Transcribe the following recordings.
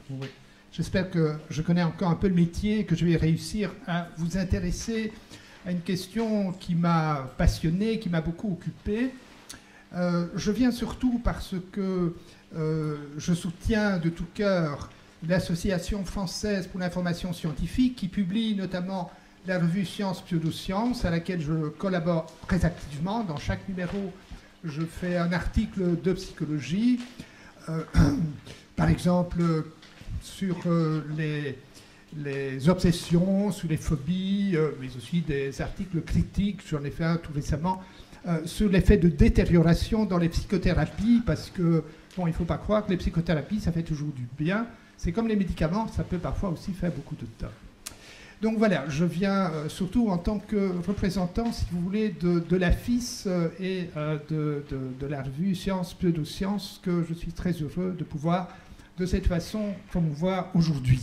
Oui. J'espère que je connais encore un peu le métier et que je vais réussir à vous intéresser à une question qui m'a passionné, qui m'a beaucoup occupé. Je viens surtout parce que je soutiens de tout cœur l'Association française pour l'information scientifique qui publie notamment la revue Sciences Pseudosciences à laquelle je collabore très activement. Dans chaque numéro, je fais un article de psychologie, par exemple sur les obsessions, sur les phobies, mais aussi des articles critiques, j'en ai fait un tout récemment, sur l'effet de détérioration dans les psychothérapies, parce que, bon, il ne faut pas croire que les psychothérapies, ça fait toujours du bien. C'est comme les médicaments, ça peut parfois aussi faire beaucoup de tort. Donc voilà, je viens surtout en tant que représentant, si vous voulez, de la FIS et de la revue Sciences Pseudosciences, que je suis très heureux de pouvoir, de cette façon, promouvoir aujourd'hui.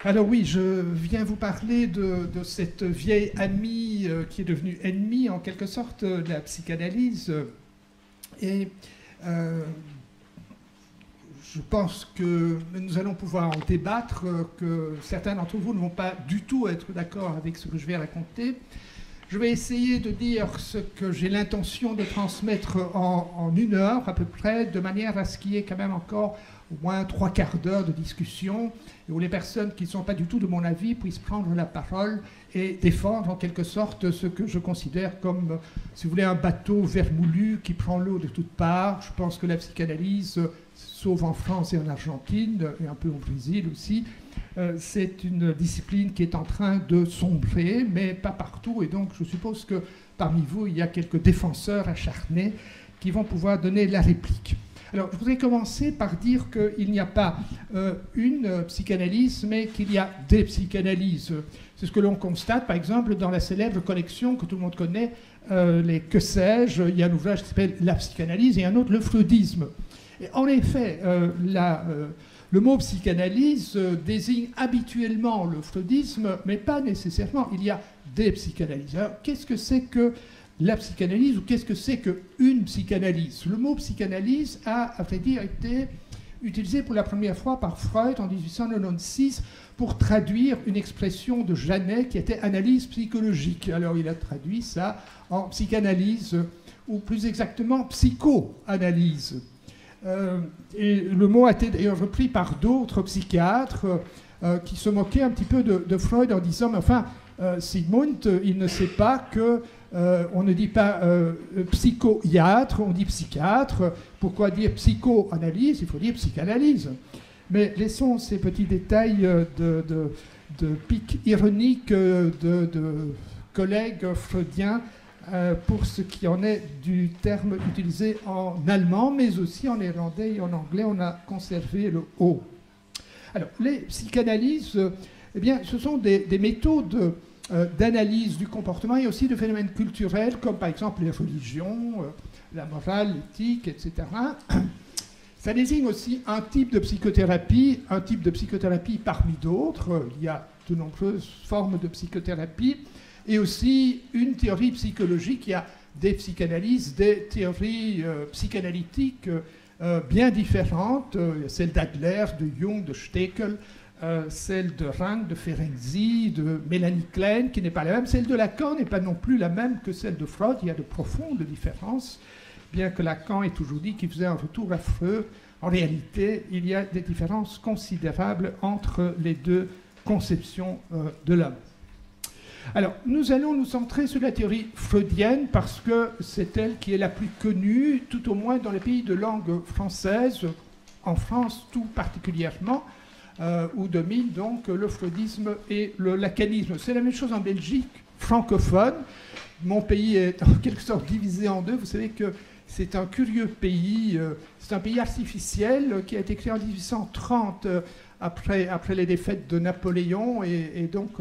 Alors oui, je viens vous parler de cette vieille amie qui est devenue ennemie, en quelque sorte, de la psychanalyse. Et je pense que nous allons pouvoir en débattre, que certains d'entre vous ne vont pas du tout être d'accord avec ce que je vais raconter. Je vais essayer de dire ce que j'ai l'intention de transmettre en 1 heure à peu près, de manière à ce qu'il y ait quand même encore au moins 3/4 d'heure de discussion, et où les personnes qui ne sont pas du tout de mon avis puissent prendre la parole et défendre en quelque sorte ce que je considère comme, si vous voulez, un bateau vermoulu qui prend l'eau de toutes parts. Je pense que la psychanalyse, sauf en France et en Argentine, et un peu au Brésil aussi, c'est une discipline qui est en train de sombrer, mais pas partout. Et donc, je suppose que parmi vous, il y a quelques défenseurs acharnés qui vont pouvoir donner la réplique. Alors, je voudrais commencer par dire qu'il n'y a pas une psychanalyse, mais qu'il y a des psychanalyses. C'est ce que l'on constate, par exemple, dans la célèbre collection que tout le monde connaît, les Que sais-je. Il y a un ouvrage qui s'appelle La psychanalyse et un autre, Le freudisme. Et en effet, le mot psychanalyse désigne habituellement le freudisme, mais pas nécessairement. Il y a des psychanalyses. Alors, qu'est-ce que c'est que la psychanalyse, ou qu'est-ce que c'est qu'une psychanalyse? Le mot psychanalyse a, à vrai dire, été utilisé pour la première fois par Freud en 1896 pour traduire une expression de Janet qui était analyse psychologique. Alors il a traduit ça en psychanalyse, ou plus exactement psychoanalyse. Et le mot a été d'ailleurs repris par d'autres psychiatres qui se moquaient un petit peu de Freud en disant, mais enfin, Sigmund, il ne sait pas que on ne dit pas psychiatre, on dit psychiatre. Pourquoi dire psychoanalyse? Il faut dire psychanalyse. Mais laissons ces petits détails de pique ironique de collègues freudiens pour ce qui en est du terme utilisé en allemand, mais aussi en néerlandais et en anglais. On a conservé le O. Alors, les psychanalyses, eh bien, ce sont des méthodes d'analyse du comportement et aussi de phénomènes culturels, comme par exemple les religions, la morale, l'éthique, etc. Ça désigne aussi un type de psychothérapie parmi d'autres. Il y a de nombreuses formes de psychothérapie, et aussi une théorie psychologique. Il y a des psychanalyses, des théories psychanalytiques bien différentes. Il y a celle d'Adler, de Jung, de Stekel, celle de Rank, de Ferenczi, de Mélanie Klein, qui n'est pas la même. Celle de Lacan n'est pas non plus la même que celle de Freud. Il y a de profondes différences, bien que Lacan ait toujours dit qu'il faisait un retour à Freud. En réalité, il y a des différences considérables entre les deux conceptions de l'homme. Alors, nous allons nous centrer sur la théorie freudienne parce que c'est elle qui est la plus connue, tout au moins dans les pays de langue française, en France tout particulièrement, où domine donc le freudisme et le lacanisme. C'est la même chose en Belgique francophone. Mon pays est en quelque sorte divisé en deux. Vous savez que c'est un curieux pays, c'est un pays artificiel qui a été créé en 1830 après les défaites de Napoléon, et donc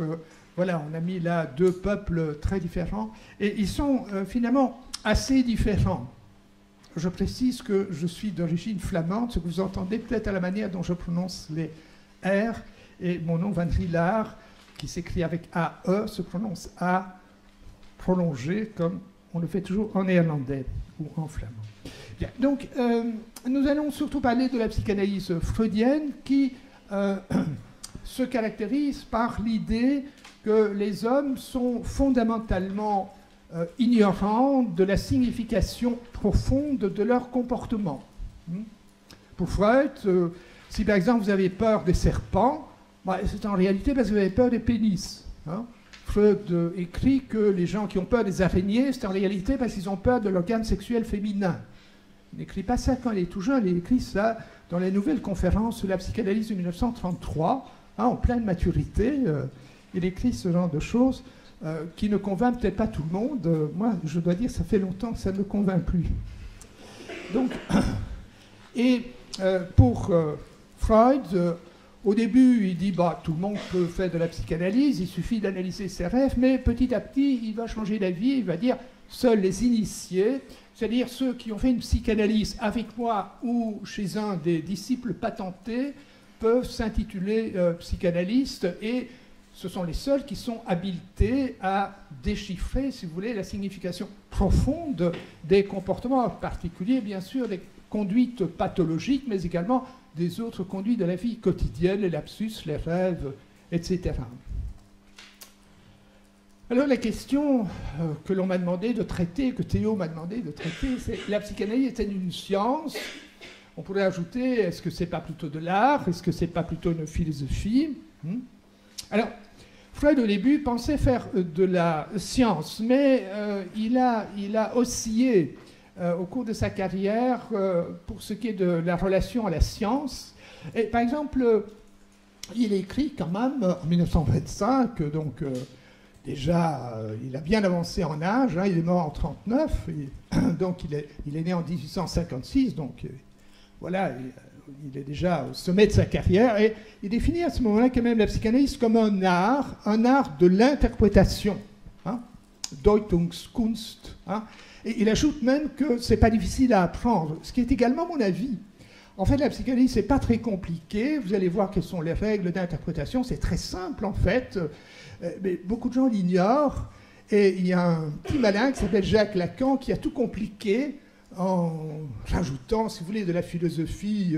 voilà, on a mis là deux peuples très différents, et ils sont finalement assez différents. Je précise que je suis d'origine flamande, ce que vous entendez peut-être à la manière dont je prononce les R, et mon nom Van Drielaar, qui s'écrit avec AE, se prononce A prolongé comme on le fait toujours en néerlandais ou en flamand. Bien, donc, nous allons surtout parler de la psychanalyse freudienne qui se caractérise par l'idée que les hommes sont fondamentalement ignorants de la signification profonde de leur comportement. Pour Freud, si par exemple vous avez peur des serpents, c'est en réalité parce que vous avez peur des pénis. Freud écrit que les gens qui ont peur des araignées, c'est en réalité parce qu'ils ont peur de l'organe sexuel féminin. Il n'écrit pas ça quand il est tout jeune, il écrit ça dans la nouvelle conférence sur la psychanalyse de 1933, en pleine maturité. Il écrit ce genre de choses qui ne convainc peut-être pas tout le monde. Moi, je dois dire, ça fait longtemps que ça ne me convainc plus. Donc, et pour Freud, au début, il dit tout le monde peut faire de la psychanalyse, il suffit d'analyser ses rêves, mais petit à petit, il va changer d'avis, il va dire seuls les initiés, c'est-à-dire ceux qui ont fait une psychanalyse avec moi ou chez un des disciples patentés, peuvent s'intituler psychanalystes, et ce sont les seuls qui sont habilités à déchiffrer, si vous voulez, la signification profonde des comportements, en particulier, bien sûr, des conduites pathologiques, mais également des autres conduites de la vie quotidienne, les lapsus, les rêves, etc. Alors la question que l'on m'a demandé de traiter, que Théo m'a demandé de traiter, c'est la psychanalyse est-elle une science? On pourrait ajouter, est-ce que c'est pas plutôt de l'art? Est-ce que c'est pas plutôt une philosophie? Alors, Freud au début pensait faire de la science, mais il a oscillé au cours de sa carrière pour ce qui est de la relation à la science. Et par exemple, il écrit quand même en 1925, donc déjà il a bien avancé en âge, il est mort en 1939, donc il est né en 1856, donc voilà, il est déjà au sommet de sa carrière, et il définit à ce moment-là quand même la psychanalyse comme un art de l'interprétation, Deutungskunst, et il ajoute même que ce n'est pas difficile à apprendre, ce qui est également mon avis. En fait, la psychanalyse, ce n'est pas très compliqué, vous allez voir quelles sont les règles d'interprétation, c'est très simple en fait, mais beaucoup de gens l'ignorent, et il y a un petit malin qui s'appelle Jacques Lacan qui a tout compliqué en rajoutant, si vous voulez, de la philosophie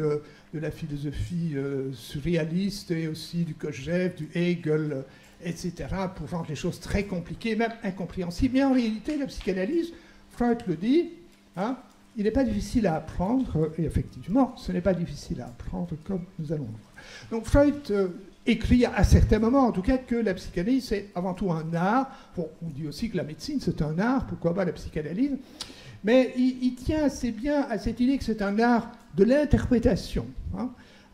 surréaliste et aussi du Kojève, du Hegel, etc., pour rendre les choses très compliquées, même incompréhensibles. Mais en réalité, la psychanalyse, Freud le dit, il n'est pas difficile à apprendre, et effectivement, ce n'est pas difficile à apprendre, comme nous allons le voir. Donc Freud écrit à certains moments, en tout cas, que la psychanalyse, c'est avant tout un art. Bon, on dit aussi que la médecine, c'est un art, pourquoi pas la psychanalyse? Mais il tient assez bien à cette idée que c'est un art de l'interprétation,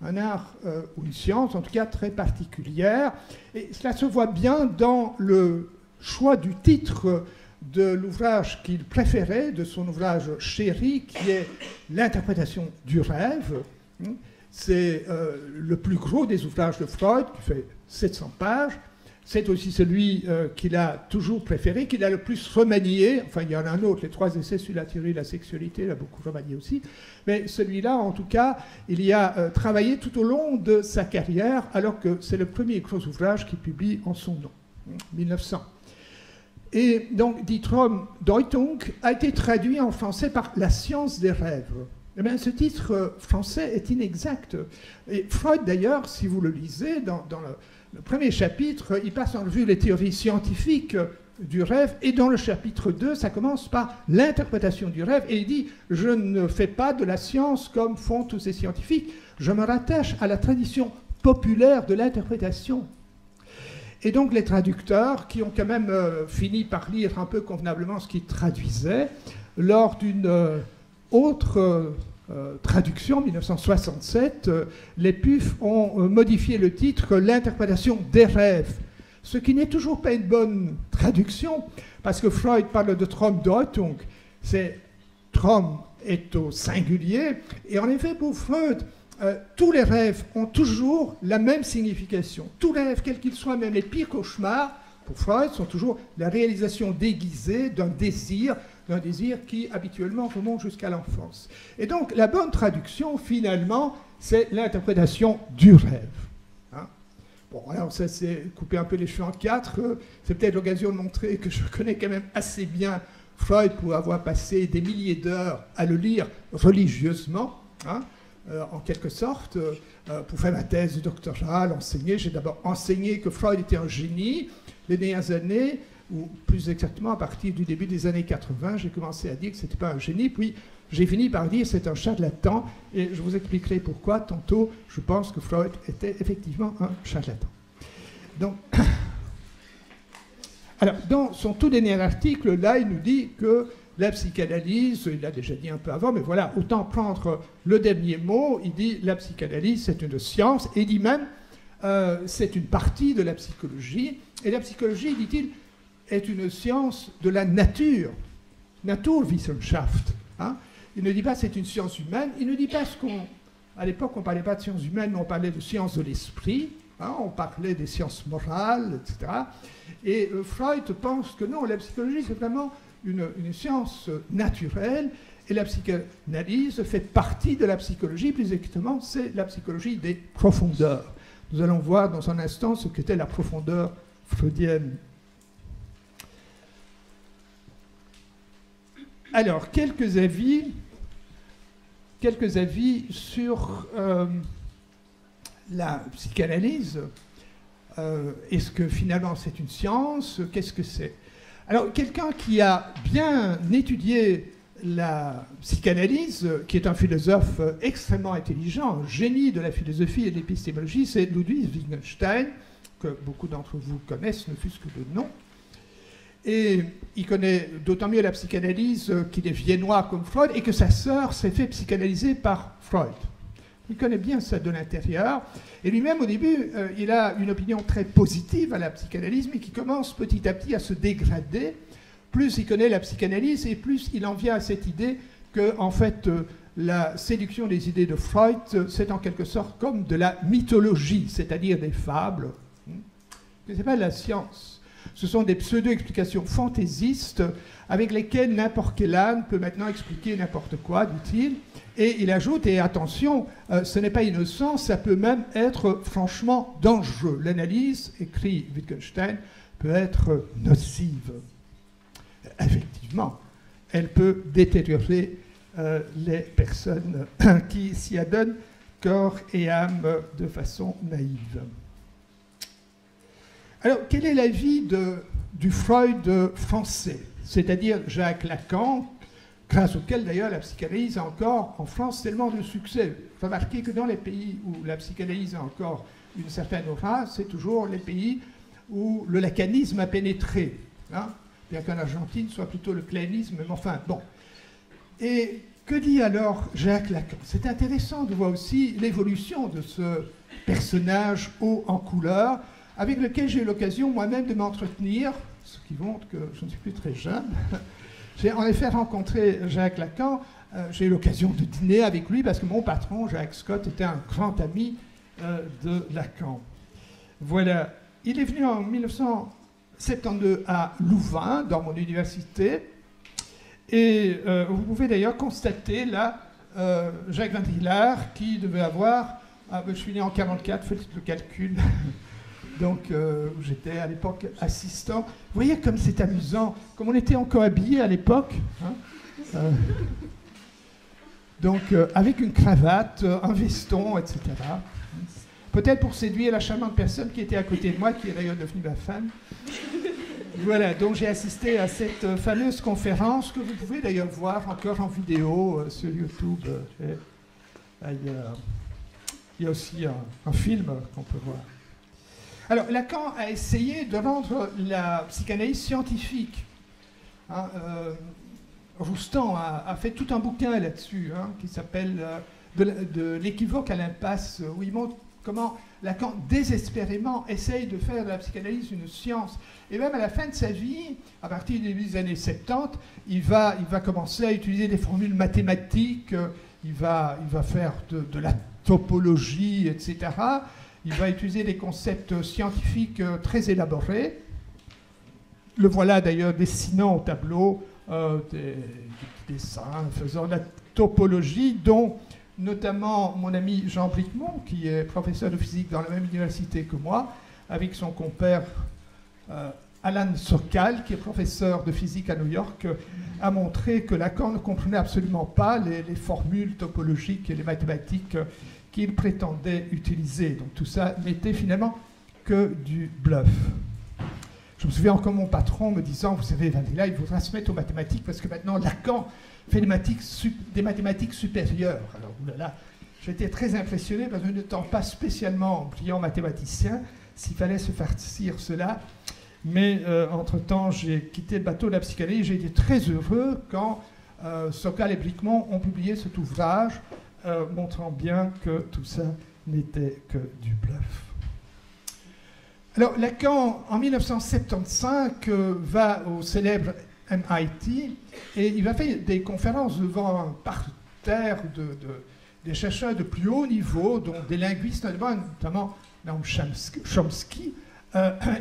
un art ou une science, en tout cas, très particulière. Et cela se voit bien dans le choix du titre de l'ouvrage qu'il préférait, de son ouvrage chéri, qui est l'interprétation du rêve. C'est le plus gros des ouvrages de Freud, qui fait 700 pages. C'est aussi celui qu'il a toujours préféré, qu'il a le plus remanié. Enfin, il y en a un autre, les 3 essais sur la théorie de la sexualité, il a beaucoup remanié aussi. Mais celui-là, en tout cas, il y a travaillé tout au long de sa carrière, alors que c'est le premier gros ouvrage qu'il publie en son nom, 1900. Et donc, Die Traumdeutung a été traduit en français par La science des rêves. Eh bien, ce titre français est inexact. Et Freud, d'ailleurs, si vous le lisez, dans le premier chapitre, il passe en revue les théories scientifiques du rêve, et dans le chapitre 2, ça commence par l'interprétation du rêve, et il dit « Je ne fais pas de la science comme font tous ces scientifiques, je me rattache à la tradition populaire de l'interprétation ». Et donc les traducteurs, qui ont quand même fini par lire un peu convenablement ce qu'ils traduisaient, lors d'une autre traduction, 1967, les PUF ont modifié le titre « L'interprétation des rêves », ce qui n'est toujours pas une bonne traduction, parce que Freud parle de Traumdeutung, c'est Traum est au singulier, et en effet pour Freud, tous les rêves ont toujours la même signification. Tous les rêves, quels qu'ils soient, même les pires cauchemars, pour Freud, sont toujours la réalisation déguisée d'un désir qui habituellement remonte jusqu'à l'enfance. Et donc la bonne traduction, finalement, c'est l'interprétation du rêve. Bon, alors ça c'est couper un peu les cheveux en 4, c'est peut-être l'occasion de montrer que je connais quand même assez bien Freud, pour avoir passé des milliers d'heures à le lire religieusement, hein, en quelque sorte, pour faire ma thèse de doctorat, l'enseigner. J'ai d'abord enseigné que Freud était un génie. Les dernières années, ou plus exactement à partir du début des années 80, j'ai commencé à dire que ce n'était pas un génie, puis j'ai fini par dire que c'est un charlatan, et je vous expliquerai pourquoi tantôt. Je pense que Freud était effectivement un charlatan. Donc, alors, dans son tout dernier article, là, il nous dit que la psychanalyse, il l'a déjà dit un peu avant, mais voilà, autant prendre le dernier mot, il dit la psychanalyse c'est une science, et il dit même c'est une partie de la psychologie, et la psychologie, dit-il, est une science de la nature, Naturwissenschaft. Hein. Il ne dit pas c'est une science humaine, il ne dit pas ce qu'on... À l'époque, on ne parlait pas de sciences humaines, mais on parlait de sciences de l'esprit, hein, on parlait des sciences morales, etc. Et Freud pense que non, la psychologie, c'est vraiment une science naturelle, et la psychanalyse fait partie de la psychologie, plus exactement, c'est la psychologie des profondeurs. Nous allons voir dans un instant ce qu'était la profondeur freudienne. Alors, quelques avis sur la psychanalyse. Est-ce que finalement c'est une science? Qu'est-ce que c'est? Alors, quelqu'un qui a bien étudié la psychanalyse, qui est un philosophe extrêmement intelligent, un génie de la philosophie et de l'épistémologie, c'est Ludwig Wittgenstein, que beaucoup d'entre vous connaissent, ne fût-ce que de nom. Et il connaît d'autant mieux la psychanalyse qu'il est viennois comme Freud et que sa sœur s'est fait psychanalyser par Freud. Il connaît bien ça de l'intérieur. Et lui-même, au début, il a une opinion très positive à la psychanalyse, mais qui commence petit à petit à se dégrader. Plus il connaît la psychanalyse et plus il en vient à cette idée que, en fait, la séduction des idées de Freud, c'est en quelque sorte comme de la mythologie, c'est-à-dire des fables. Ce n'est pas de la science. Ce sont des pseudo-explications fantaisistes avec lesquelles n'importe quel âne peut maintenant expliquer n'importe quoi, dit-il. Et il ajoute, et attention, ce n'est pas innocent, ça peut même être franchement dangereux. L'analyse, écrit Wittgenstein, peut être nocive. Effectivement, elle peut détériorer les personnes qui s'y adonnent corps et âme de façon naïve. Alors, quel est l'avis du Freud français, c'est-à-dire Jacques Lacan, grâce auquel d'ailleurs la psychanalyse a encore en France tellement de succès? Remarquez que dans les pays où la psychanalyse a encore une certaine aura, c'est toujours les pays où le lacanisme a pénétré, hein, bien qu'en Argentine soit plutôt le clanisme, mais enfin, bon. Et que dit alors Jacques Lacan? C'est intéressant de voir aussi l'évolution de ce personnage haut en couleur, avec lequel j'ai eu l'occasion moi-même de m'entretenir, ce qui montre que je ne suis plus très jeune. J'ai en effet rencontré Jacques Lacan, j'ai eu l'occasion de dîner avec lui parce que mon patron, Jacques Scott, était un grand ami de Lacan. Voilà, il est venu en 1972 à Louvain, dans mon université, et vous pouvez d'ailleurs constater là Jacques Van Hillard qui devait avoir, je suis né en 1944, faites le calcul, donc j'étais à l'époque assistant. Vous voyez comme c'est amusant, comme on était encore habillés à l'époque, hein, donc avec une cravate, un veston, etc. Peut-être pour séduire la charmante personne qui était à côté de moi, qui est d'ailleurs devenue ma femme. Voilà, donc j'ai assisté à cette fameuse conférence que vous pouvez d'ailleurs voir encore en vidéo sur YouTube et ailleurs. Il y a aussi un film qu'on peut voir. Alors, Lacan a essayé de rendre la psychanalyse scientifique. Hein, Roustan a fait tout un bouquin là-dessus, hein, qui s'appelle de l'équivoque à l'impasse, où il montre comment Lacan désespérément essaye de faire de la psychanalyse une science. Et même à la fin de sa vie, à partir des années 70, il va commencer à utiliser des formules mathématiques, il va faire de la topologie, etc. Il va utiliser des concepts scientifiques très élaborés. Le voilà d'ailleurs dessinant au tableau des dessins, faisant de la topologie, dont notamment mon ami Jean Bricmont, qui est professeur de physique dans la même université que moi, avec son compère Alan Sokal, qui est professeur de physique à New York, a montré que Lacan ne comprenait absolument pas les formules topologiques et les mathématiques qu'il prétendait utiliser. Donc tout ça n'était finalement que du bluff. Je me souviens encore mon patron me disant, vous savez, Vandila, il faudra se mettre aux mathématiques parce que maintenant Lacan fait des mathématiques supérieures. Alors, oulala, j'étais très impressionné parce que n'étant pas spécialement brillant mathématicien, s'il fallait se farcir cela. Mais entre-temps, j'ai quitté le bateau de la psychanalyse. J'ai été très heureux quand Sokal et Brikmont ont publié cet ouvrage montrant bien que tout ça n'était que du bluff. Alors, Lacan, en 1975, va au célèbre MIT et il va faire des conférences devant un parterre des chercheurs de plus haut niveau, dont des linguistes notamment Noam Chomsky,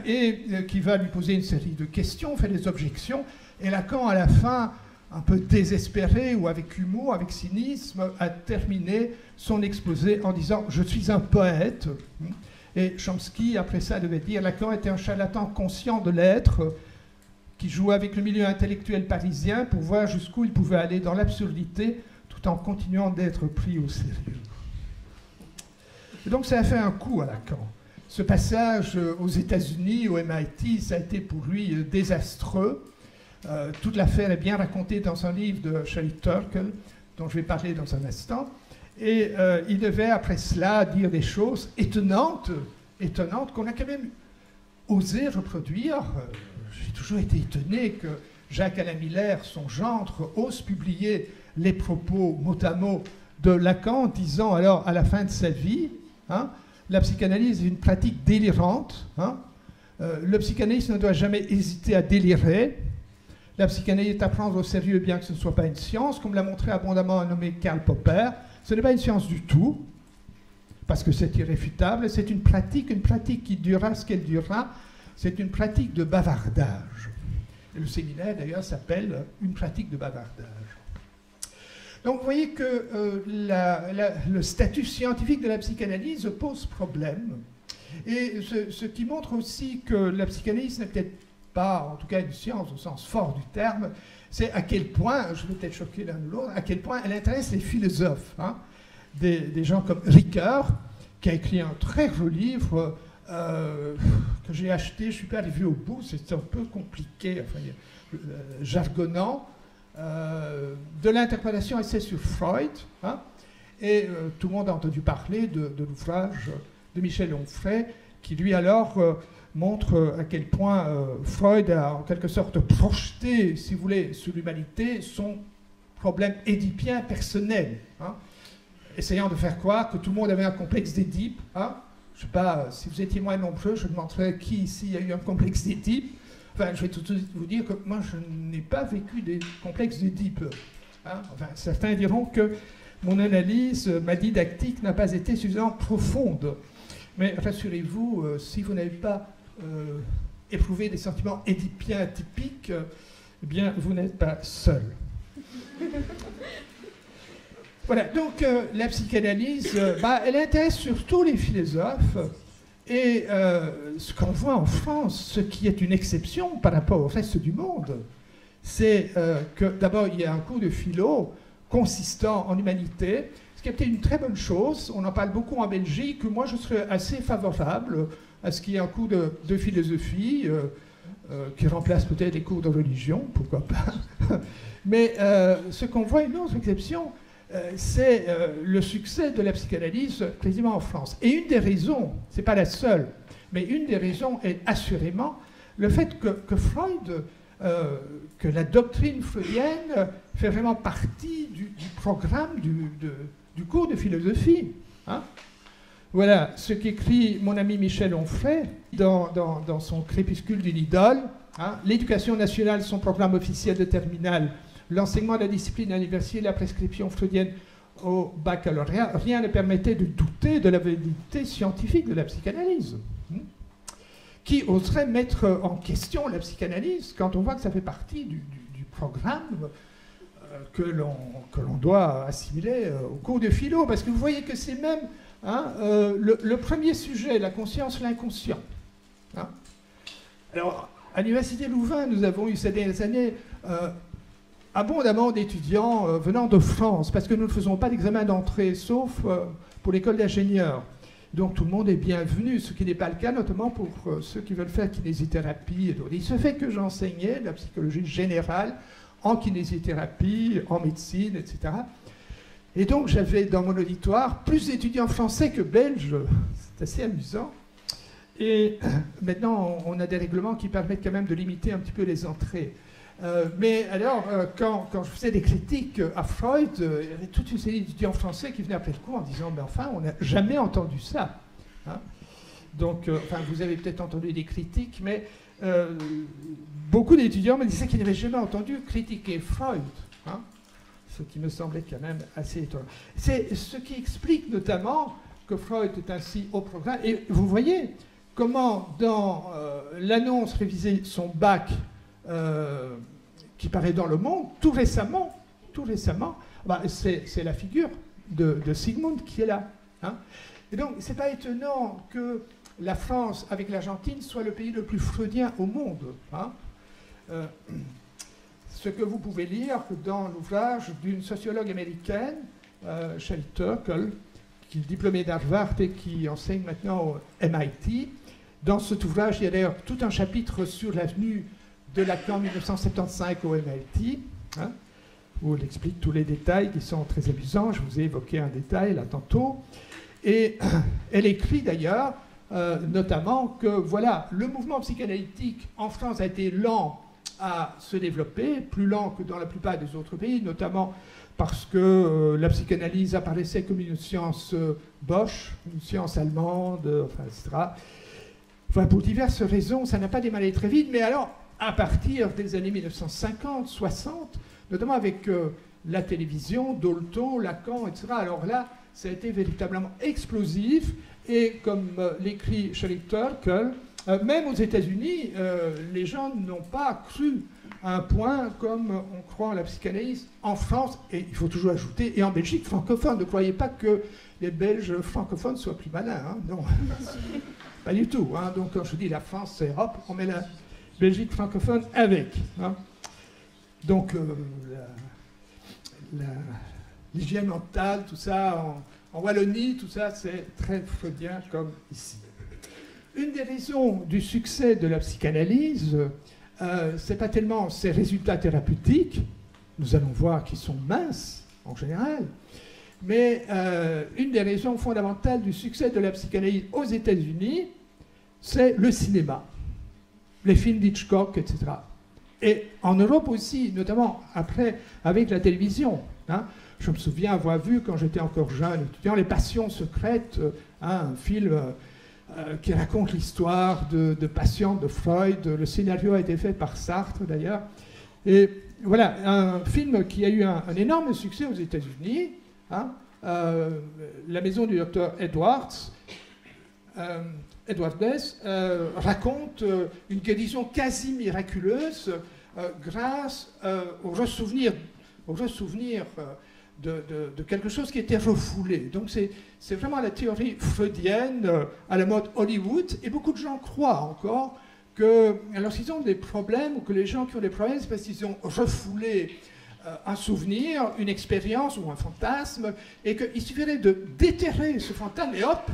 et qui va lui poser une série de questions, fait des objections. Et Lacan, à la fin, un peu désespéré ou avec humour, avec cynisme, a terminé son exposé en disant « Je suis un poète ». Et Chomsky, après ça, devait dire « Lacan était un charlatan conscient de l'être, qui jouait avec le milieu intellectuel parisien pour voir jusqu'où il pouvait aller dans l'absurdité, tout en continuant d'être pris au sérieux. » Et donc ça a fait un coup à Lacan. Ce passage aux États-Unis, au MIT, ça a été pour lui désastreux. Toute l'affaire est bien racontée dans un livre de Shelley Turkle, dont je vais parler dans un instant. Et il devait, après cela, dire des choses étonnantes qu'on a quand même osé reproduire. J'ai toujours été étonné que Jacques-Alain Miller, son gendre, ose publier les propos mot à mot de Lacan, disant alors à la fin de sa vie, la psychanalyse est une pratique délirante, le psychanalyste ne doit jamais hésiter à délirer, la psychanalyse est à prendre au sérieux bien que ce ne soit pas une science, comme l'a montré abondamment un nommé Karl Popper. Ce n'est pas une science du tout, parce que c'est irréfutable, c'est une pratique qui durera ce qu'elle durera, c'est une pratique de bavardage. Et le séminaire, d'ailleurs, s'appelle une pratique de bavardage. Donc, vous voyez que le statut scientifique de la psychanalyse pose problème, et ce qui montre aussi que la psychanalyse n'est peut-être pas, en tout cas, une science au sens fort du terme, c'est à quel point, je vais peut-être choquer l'un ou l'autre, à quel point elle intéresse les philosophes. Des gens comme Ricoeur, qui a écrit un très gros livre que j'ai acheté, je ne suis pas arrivé au bout, c'est un peu compliqué, enfin, jargonnant, de l'interprétation essai sur Freud, et tout le monde a entendu parler de l'ouvrage de Michel Onfray, qui lui alors montre à quel point Freud a en quelque sorte projeté, si vous voulez, sur l'humanité son problème édipien personnel, essayant de faire croire que tout le monde avait un complexe d'Édipe. Je ne sais pas, si vous étiez moins nombreux, je demanderais qui ici a eu un complexe d'Édipe. Enfin, je vais tout de suite vous dire que moi, je n'ai pas vécu des complexes d'Édipe. Enfin, certains diront que mon analyse, ma didactique n'a pas été suffisamment profonde. Mais rassurez-vous, si vous n'avez pas éprouvé des sentiments édipiens typiques, eh bien, vous n'êtes pas seul. Voilà, donc la psychanalyse, elle intéresse surtout les philosophes, et ce qu'on voit en France, ce qui est une exception par rapport au reste du monde, c'est que d'abord il y a un cours de philo consistant en humanité, ce qui a été une très bonne chose. On en parle beaucoup en Belgique. Moi, je serais assez favorable à ce qu'il y ait un cours de philosophie qui remplace peut-être les cours de religion, pourquoi pas. Mais ce qu'on voit, une autre exception, c'est le succès de la psychanalyse précisément en France. Et une des raisons, ce n'est pas la seule, mais une des raisons est assurément le fait que Freud, que la doctrine freudienne fait vraiment partie du programme du cours de philosophie. Voilà ce qu'écrit mon ami Michel Onfray dans son Crépuscule d'une idole. L'éducation nationale, son programme officiel de terminale, l'enseignement de la discipline à l'université, la prescription freudienne au baccalauréat, rien ne permettait de douter de la validité scientifique de la psychanalyse. Qui oserait mettre en question la psychanalyse quand on voit que ça fait partie du programme que l'on doit assimiler au cours de philo? Parce que vous voyez que c'est même le premier sujet, la conscience, l'inconscient. Alors, À l'Université Louvain, nous avons eu ces dernières années abondamment d'étudiants venant de France, parce que nous ne faisons pas d'examen d'entrée, sauf pour l'école d'ingénieurs. Donc tout le monde est bienvenu, ce qui n'est pas le cas, notamment pour ceux qui veulent faire kinésithérapie et d'autres. Il se fait que j'enseignais de la psychologie générale en kinésithérapie, en médecine, etc. Et donc j'avais dans mon auditoire plus d'étudiants français que belges. C'est assez amusant. Et maintenant, on a des règlements qui permettent quand même de limiter un petit peu les entrées. Mais alors, quand je faisais des critiques à Freud, il y avait toute une série d'étudiants français qui venaient après le cours en disant « Mais enfin, on n'a jamais entendu ça hein ». Donc, enfin, vous avez peut-être entendu des critiques, mais beaucoup d'étudiants me disaient qu'ils n'avaient jamais entendu critiquer Freud, hein, ce qui me semblait quand même assez étonnant. C'est ce qui explique notamment que Freud est ainsi au programme. Et vous voyez comment, dans l'annonce révisée de son bac, qui paraît dans Le Monde, tout récemment, bah, c'est la figure de Sigmund qui est là. Hein. Et donc, c'est pas étonnant que la France, avec l'Argentine, soit le pays le plus freudien au monde. Hein. Ce que vous pouvez lire dans l'ouvrage d'une sociologue américaine, Shelley Turkle, qui est diplômée d'Harvard et qui enseigne maintenant au MIT. Dans cet ouvrage, il y a d'ailleurs tout un chapitre sur l'avenue de Lacan 1975 au MIT, hein, où elle explique tous les détails qui sont très amusants. Je vous ai évoqué un détail là tantôt. Et elle écrit d'ailleurs, notamment, que voilà, le mouvement psychanalytique en France a été lent à se développer, plus lent que dans la plupart des autres pays, notamment parce que la psychanalyse apparaissait comme une science Bosch, une science allemande, enfin, etc. Enfin, pour diverses raisons, ça n'a pas démarré très vite, mais alors, à partir des années 1950, 60, notamment avec la télévision, Dalton, Lacan, etc., alors là, ça a été véritablement explosif, et comme l'écrit Shelley Turkle, même aux États-Unis, les gens n'ont pas cru à un point comme on croit en la psychanalyse en France, et il faut toujours ajouter, et en Belgique francophone. Ne croyez pas que les Belges francophones soient plus malins, hein, non, pas du tout. Hein. Donc quand je dis la France, c'est hop, on met la Belgique francophone avec. Hein. Donc l'hygiène mentale, tout ça, en Wallonie, tout ça, c'est très freudien comme ici. Une des raisons du succès de la psychanalyse, c'est pas tellement ses résultats thérapeutiques, nous allons voir qu'ils sont minces en général, mais une des raisons fondamentales du succès de la psychanalyse aux États-Unis, c'est le cinéma, les films d'Hitchcock, etc. Et en Europe aussi, notamment après, avec la télévision. Hein. Je me souviens avoir vu, quand j'étais encore jeune étudiant, Les Passions secrètes, hein, un film qui raconte l'histoire de patients de Freud. Le scénario a été fait par Sartre, d'ailleurs. Et voilà, un film qui a eu un énorme succès aux États-Unis. Hein, La maison du docteur Edwards. Edward Bess raconte une guérison quasi miraculeuse grâce au ressouvenir de quelque chose qui était refoulé. Donc c'est vraiment la théorie freudienne à la mode Hollywood, et beaucoup de gens croient encore que lorsqu'ils ont des problèmes, ou que les gens qui ont des problèmes, c'est parce qu'ils ont refoulé un souvenir, une expérience ou un fantasme, et qu'il suffirait de déterrer ce fantasme, et hop,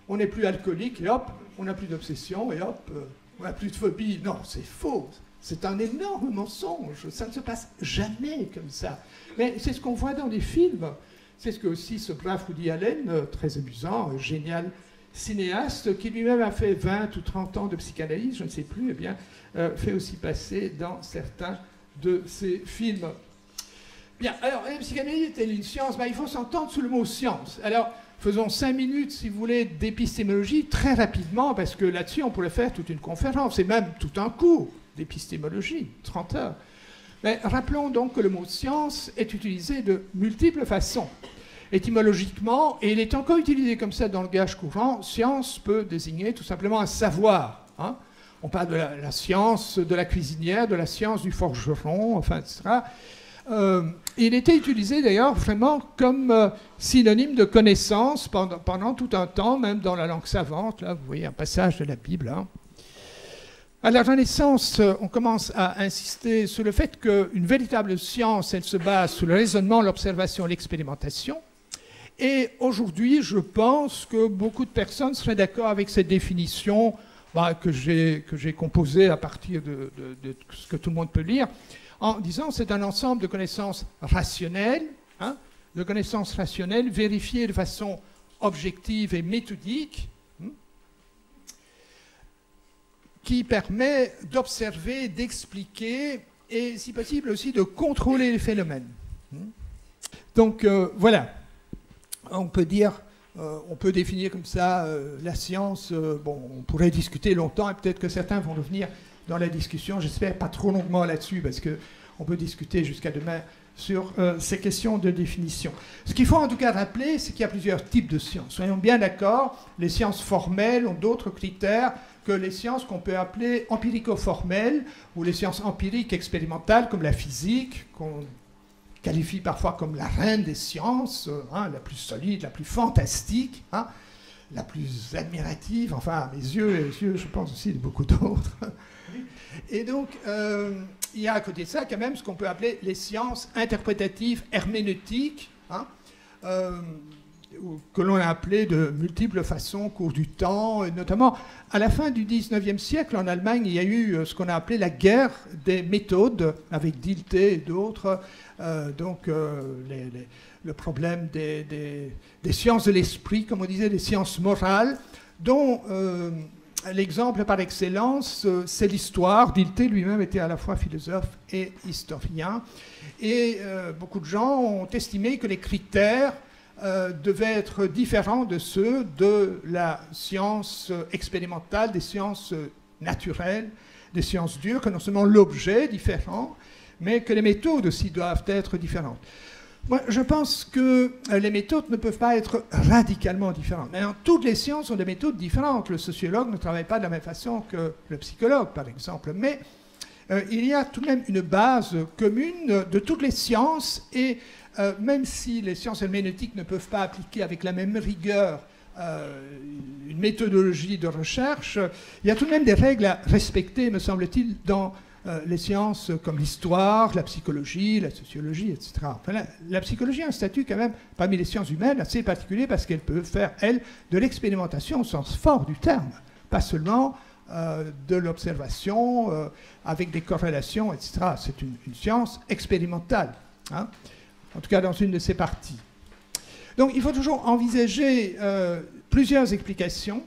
on n'est plus alcoolique, et hop, on n'a plus d'obsession, et hop, on n'a plus de phobie. Non, c'est faux. C'est un énorme mensonge. Ça ne se passe jamais comme ça. Mais c'est ce qu'on voit dans les films. C'est ce que aussi ce brave Woody Allen, très amusant, génial cinéaste, qui lui-même a fait 20 ou 30 ans de psychanalyse, je ne sais plus, eh bien, fait aussi passer dans certains de ses films. Bien, alors, la psychanalyse est-elle une science? Ben, il faut s'entendre sous le mot science. Alors, faisons 5 minutes, si vous voulez, d'épistémologie, très rapidement, parce que là-dessus, on pourrait faire toute une conférence, et même tout un cours d'épistémologie, 30 heures. Mais rappelons donc que le mot science est utilisé de multiples façons. Étymologiquement, et il est encore utilisé comme ça dans le langage courant, science peut désigner tout simplement un savoir. Hein. On parle de la science de la cuisinière, de la science du forgeron, enfin, etc. Il était utilisé d'ailleurs vraiment comme synonyme de connaissance pendant tout un temps, même dans la langue savante. Là, vous voyez un passage de la Bible. Hein. À la Renaissance, on commence à insister sur le fait qu'une véritable science, elle se base sur le raisonnement, l'observation, l'expérimentation. Et aujourd'hui, je pense que beaucoup de personnes seraient d'accord avec cette définition que j'ai composée à partir de ce que tout le monde peut lire, en disant que c'est un ensemble de connaissances rationnelles, de connaissances rationnelles vérifiées de façon objective et méthodique, qui permet d'observer, d'expliquer et, si possible, aussi de contrôler les phénomènes. Donc, voilà. On peut dire, on peut définir comme ça la science. Bon, on pourrait discuter longtemps et peut-être que certains vont revenir dans la discussion. J'espère pas trop longuement là-dessus parce qu'on peut discuter jusqu'à demain sur ces questions de définition. Ce qu'il faut en tout cas rappeler, c'est qu'il y a plusieurs types de sciences. Soyons bien d'accord, les sciences formelles ont d'autres critères que les sciences qu'on peut appeler empirico-formelles ou les sciences empiriques expérimentales comme la physique, qu'on qualifie parfois comme la reine des sciences, la plus solide, la plus fantastique, la plus admirative, enfin à mes yeux et aux yeux, je pense aussi de beaucoup d'autres. Et donc, il y a à côté de ça quand même ce qu'on peut appeler les sciences interprétatives herméneutiques, que l'on a appelé de multiples façons au cours du temps, et notamment à la fin du XIXe siècle en Allemagne, il y a eu ce qu'on a appelé la guerre des méthodes, avec Dilthey et d'autres, le problème des sciences de l'esprit, comme on disait, des sciences morales, dont l'exemple par excellence, c'est l'histoire. Dilthey lui-même était à la fois philosophe et historien, et beaucoup de gens ont estimé que les critères devaient être différents de ceux de la science expérimentale, des sciences naturelles, des sciences dures, que non seulement l'objet est différent, mais que les méthodes aussi doivent être différentes. Moi, je pense que les méthodes ne peuvent pas être radicalement différentes. Maintenant, toutes les sciences ont des méthodes différentes. Le sociologue ne travaille pas de la même façon que le psychologue, par exemple. Mais il y a tout de même une base commune de toutes les sciences, et même si les sciences herméneutiques ne peuvent pas appliquer avec la même rigueur une méthodologie de recherche, il y a tout de même des règles à respecter, me semble-t-il, dans les sciences comme l'histoire, la psychologie, la sociologie, etc. Enfin, la psychologie a un statut quand même parmi les sciences humaines assez particulier parce qu'elle peut faire, elle, de l'expérimentation au sens fort du terme, pas seulement de l'observation avec des corrélations, etc. C'est une science expérimentale, en tout cas dans une de ses parties. Donc il faut toujours envisager plusieurs explications.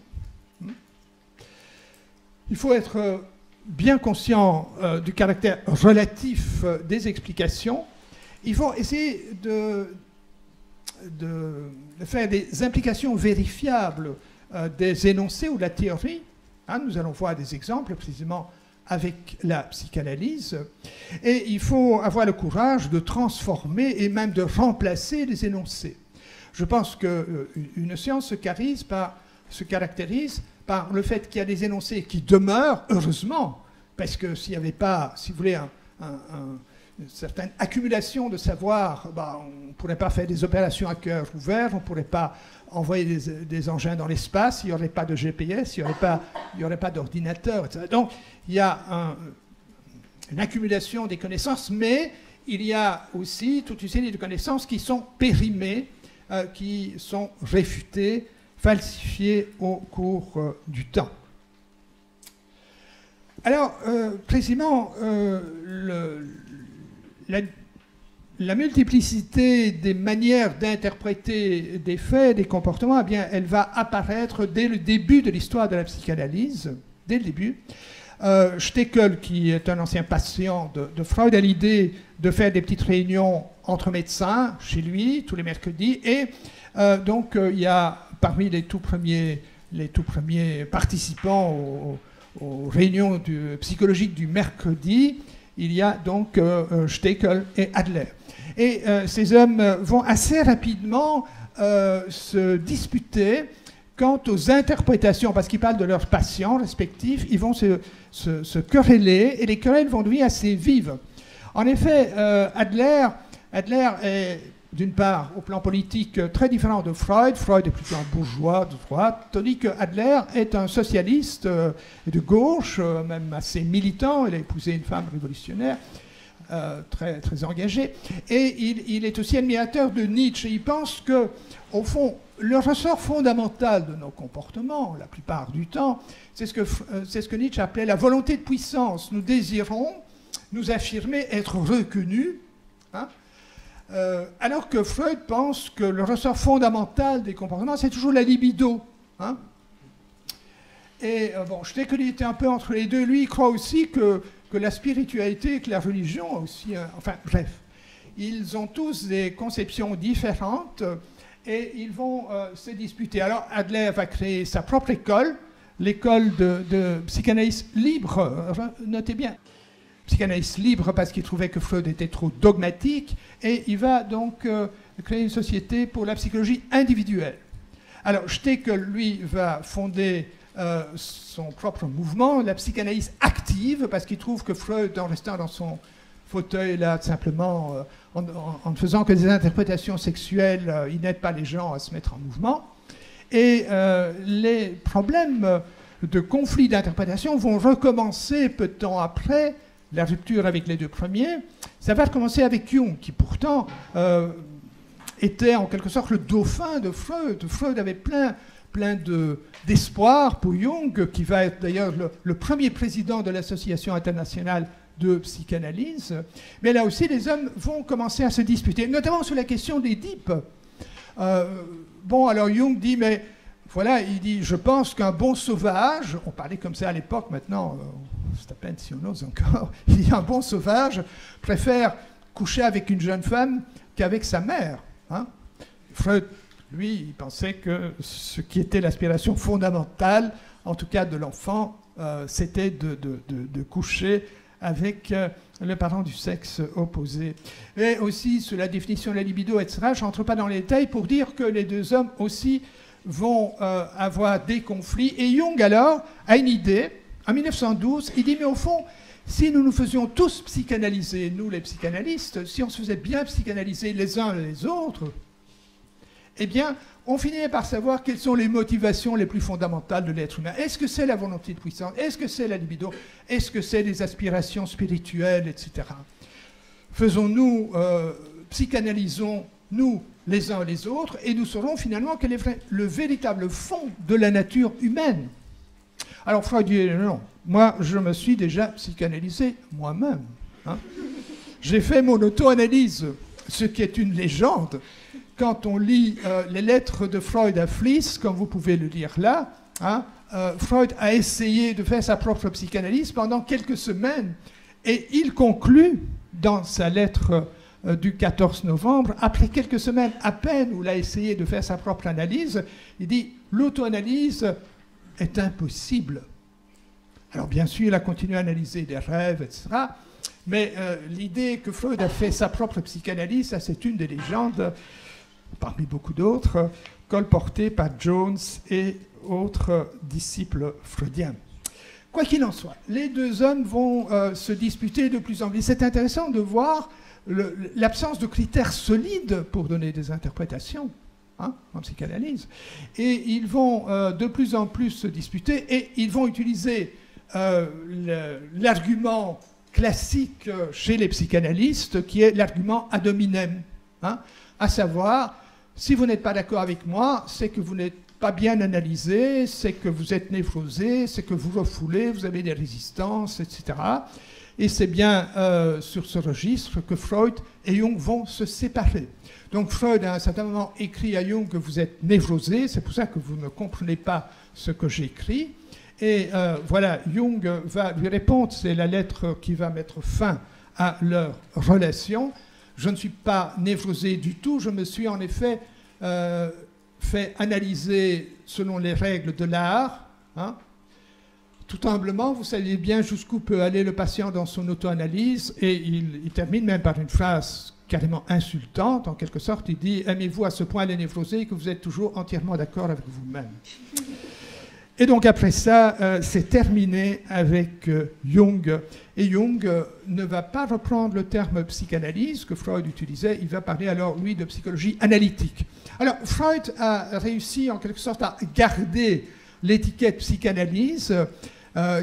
Il faut être bien conscient du caractère relatif des explications. Il faut essayer de faire des implications vérifiables des énoncés ou de la théorie. Nous allons voir des exemples précisément avec la psychanalyse. Et il faut avoir le courage de transformer et même de remplacer les énoncés. Je pense qu'une science se caractérise par le fait qu'il y a des énoncés qui demeurent, heureusement, parce que s'il n'y avait pas, si vous voulez, une certaine accumulation de savoir, on ne pourrait pas faire des opérations à cœur ouvert, on ne pourrait pas envoyer des engins dans l'espace, il n'y aurait pas de GPS, il n'y aurait pas d'ordinateur, etc. Donc, il y a une accumulation des connaissances, mais il y a aussi toute une série de connaissances qui sont périmées, qui sont réfutées, falsifiées au cours du temps. Alors, précisément, la multiplicité des manières d'interpréter des faits, des comportements, eh bien, elle va apparaître dès le début de l'histoire de la psychanalyse, dès le début. Steckel, qui est un ancien patient de Freud, a l'idée de faire des petites réunions entre médecins chez lui tous les mercredis, et donc il y a parmi les tout premiers participants aux réunions psychologiques du mercredi, il y a donc Steckel et Adler. Et ces hommes vont assez rapidement se disputer quant aux interprétations, parce qu'ils parlent de leurs patients respectifs, ils vont se quereller, et les querelles vont devenir assez vives. En effet, Adler est d'une part, au plan politique, très différent de Freud. Freud est plutôt un bourgeois de droite, tandis que Adler est un socialiste de gauche, même assez militant. Il a épousé une femme révolutionnaire, très, très engagée. Et il est aussi admirateur de Nietzsche. Il pense que, au fond, le ressort fondamental de nos comportements, la plupart du temps, c'est ce que Nietzsche appelait la volonté de puissance. Nous désirons nous affirmer être reconnus, hein, alors que Freud pense que le ressort fondamental des comportements, c'est toujours la libido. Hein. Et bon, je sais qu'il était un peu entre les deux. Lui, il croit aussi que la spiritualité et que la religion aussi... enfin, bref. Ils ont tous des conceptions différentes et ils vont se disputer. Alors, Adler va créer sa propre école, l'école de psychanalyse libre. Notez bien. Psychanalyste libre parce qu'il trouvait que Freud était trop dogmatique, et il va donc créer une société pour la psychologie individuelle. Alors, Stekel, lui, va fonder son propre mouvement, la psychanalyse active, parce qu'il trouve que Freud, en restant dans son fauteuil, là, simplement, en ne faisant que des interprétations sexuelles, il n'aide pas les gens à se mettre en mouvement. Et les problèmes de conflit d'interprétation vont recommencer peu de temps après la rupture avec les deux premiers. Ça va recommencer avec Jung, qui pourtant était en quelque sorte le dauphin de Freud. Freud avait plein d'espoir pour Jung, qui va être d'ailleurs le premier président de l'Association internationale de psychanalyse. Mais là aussi, les hommes vont commencer à se disputer, notamment sur la question d'Édipe. Bon, alors Jung dit, mais voilà, il dit, je pense qu'un bon sauvage, on parlait comme ça à l'époque, maintenant, c'est à peine si on ose encore, il dit, un bon sauvage préfère coucher avec une jeune femme qu'avec sa mère. Hein. Freud, lui, il pensait que ce qui était l'aspiration fondamentale, en tout cas de l'enfant, c'était de coucher avec le parent du sexe opposé. Et aussi, sur la définition de la libido, etc., je n'entre pas dans les détails pour dire que les deux hommes aussi vont avoir des conflits. Et Jung, alors, a une idée. En 1912, il dit, mais au fond, si nous nous faisions tous psychanalyser, nous les psychanalystes, si on se faisait bien psychanalyser les uns les autres, eh bien, on finirait par savoir quelles sont les motivations les plus fondamentales de l'être humain. Est-ce que c'est la volonté de puissance? Est-ce que c'est la libido? Est-ce que c'est les aspirations spirituelles, etc. Faisons-nous, psychanalysons-nous les uns les autres, et nous saurons finalement quel est le véritable fond de la nature humaine. Alors Freud dit, non, moi je me suis déjà psychanalysé moi-même. Hein. J'ai fait mon auto-analyse, ce qui est une légende. Quand on lit les lettres de Freud à Fliess, comme vous pouvez le lire là, hein, Freud a essayé de faire sa propre psychanalyse pendant quelques semaines, et il conclut dans sa lettre du 14 novembre, après quelques semaines à peine où il a essayé de faire sa propre analyse, il dit « l'auto-analyse est impossible ». Alors bien sûr, il a continué à analyser des rêves, etc., mais l'idée que Freud a fait sa propre psychanalyse, ça c'est une des légendes, parmi beaucoup d'autres, colportées par Jones et autres disciples freudiens. Quoi qu'il en soit, les deux hommes vont se disputer de plus en plus. C'est intéressant de voir l'absence de critères solides pour donner des interprétations, hein, en psychanalyse. Et ils vont de plus en plus se disputer, et ils vont utiliser l'argument classique chez les psychanalystes, qui est l'argument ad hominem, hein, à savoir, si vous n'êtes pas d'accord avec moi, c'est que vous n'êtes pas bien analysé, c'est que vous êtes névrosé, c'est que vous refoulez, vous avez des résistances, etc. Et c'est bien sur ce registre que Freud et Jung vont se séparer. Donc Freud, à un certain moment, écrit à Jung que vous êtes névrosé, c'est pour ça que vous ne comprenez pas ce que j'écris. Et voilà, Jung va lui répondre, c'est la lettre qui va mettre fin à leur relation. Je ne suis pas névrosé du tout, je me suis en effet fait analyser selon les règles de l'art. Hein. Tout humblement, vous savez bien jusqu'où peut aller le patient dans son auto-analyse, et il termine même par une phrase carrément insultante, en quelque sorte. Il dit « Aimez-vous à ce point les névrosés que vous êtes toujours entièrement d'accord avec vous-même ?» Et donc après ça, c'est terminé avec Jung. Et Jung ne va pas reprendre le terme psychanalyse que Freud utilisait, il va parler alors, lui, de psychologie analytique. Alors, Freud a réussi en quelque sorte à garder l'étiquette psychanalyse,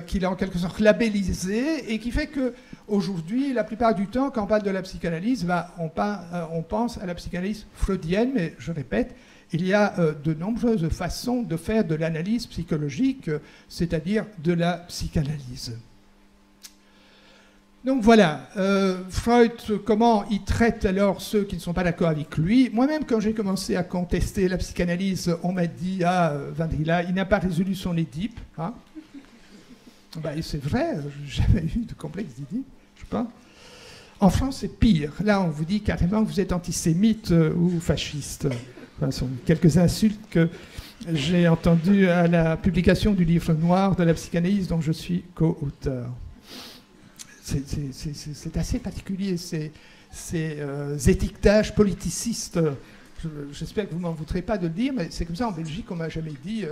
qu'il a en quelque sorte labellisée, et qui fait qu'aujourd'hui, la plupart du temps, quand on parle de la psychanalyse, on pense à la psychanalyse freudienne, mais je répète, il y a de nombreuses façons de faire de l'analyse psychologique, c'est-à-dire de la psychanalyse. Donc voilà, Freud, comment il traite alors ceux qui ne sont pas d'accord avec lui. Moi-même, quand j'ai commencé à contester la psychanalyse, on m'a dit « Ah, Wendrila, il n'a pas résolu son Édipe. Hein » Ben, c'est vrai, je n'ai jamais eu de complexe d'Édipe, je sais pas. En France, c'est pire. Là, on vous dit carrément que vous êtes antisémite ou fasciste. Enfin, ce sont quelques insultes que j'ai entendues à la publication du livre noir de la psychanalyse dont je suis co-auteur. C'est assez particulier, ces étiquetages politicistes. J'espère que vous ne m'en voudrez pas de le dire, mais c'est comme ça en Belgique, on ne m'a jamais dit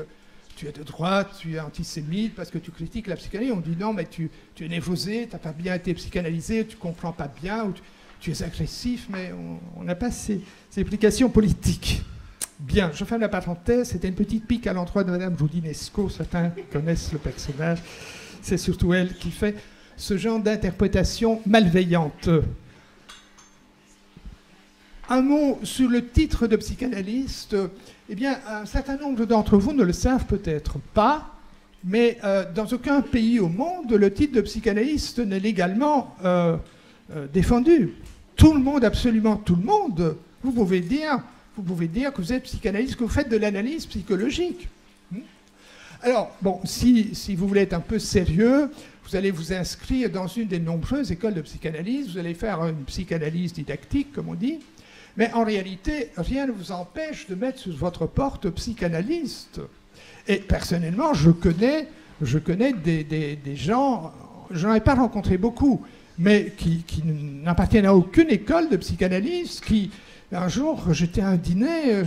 tu es de droite, tu es antisémite parce que tu critiques la psychanalyse. On dit non, mais tu es névrosé, tu n'as pas bien été psychanalysé, tu ne comprends pas bien, ou tu es agressif, mais on n'a pas ces implications politiques. Bien, je ferme la parenthèse, c'était une petite pique à l'endroit de Madame Roudinesco, certains connaissent le personnage, c'est surtout elle qui fait ce genre d'interprétation malveillante. Un mot sur le titre de psychanalyste. Eh bien, un certain nombre d'entre vous ne le savent peut-être pas, mais dans aucun pays au monde, le titre de psychanalyste n'est légalement défendu. Tout le monde, absolument tout le monde, vous pouvez dire que vous êtes psychanalyste, que vous faites de l'analyse psychologique. Alors, bon, si vous voulez être un peu sérieux, vous allez vous inscrire dans une des nombreuses écoles de psychanalyse, vous allez faire une psychanalyse didactique, comme on dit, mais en réalité, rien ne vous empêche de mettre sur votre porte psychanalyste. Et personnellement, je connais des gens, je n'en ai pas rencontré beaucoup, mais qui n'appartiennent à aucune école de psychanalyse, qui, un jour, j'étais à un dîner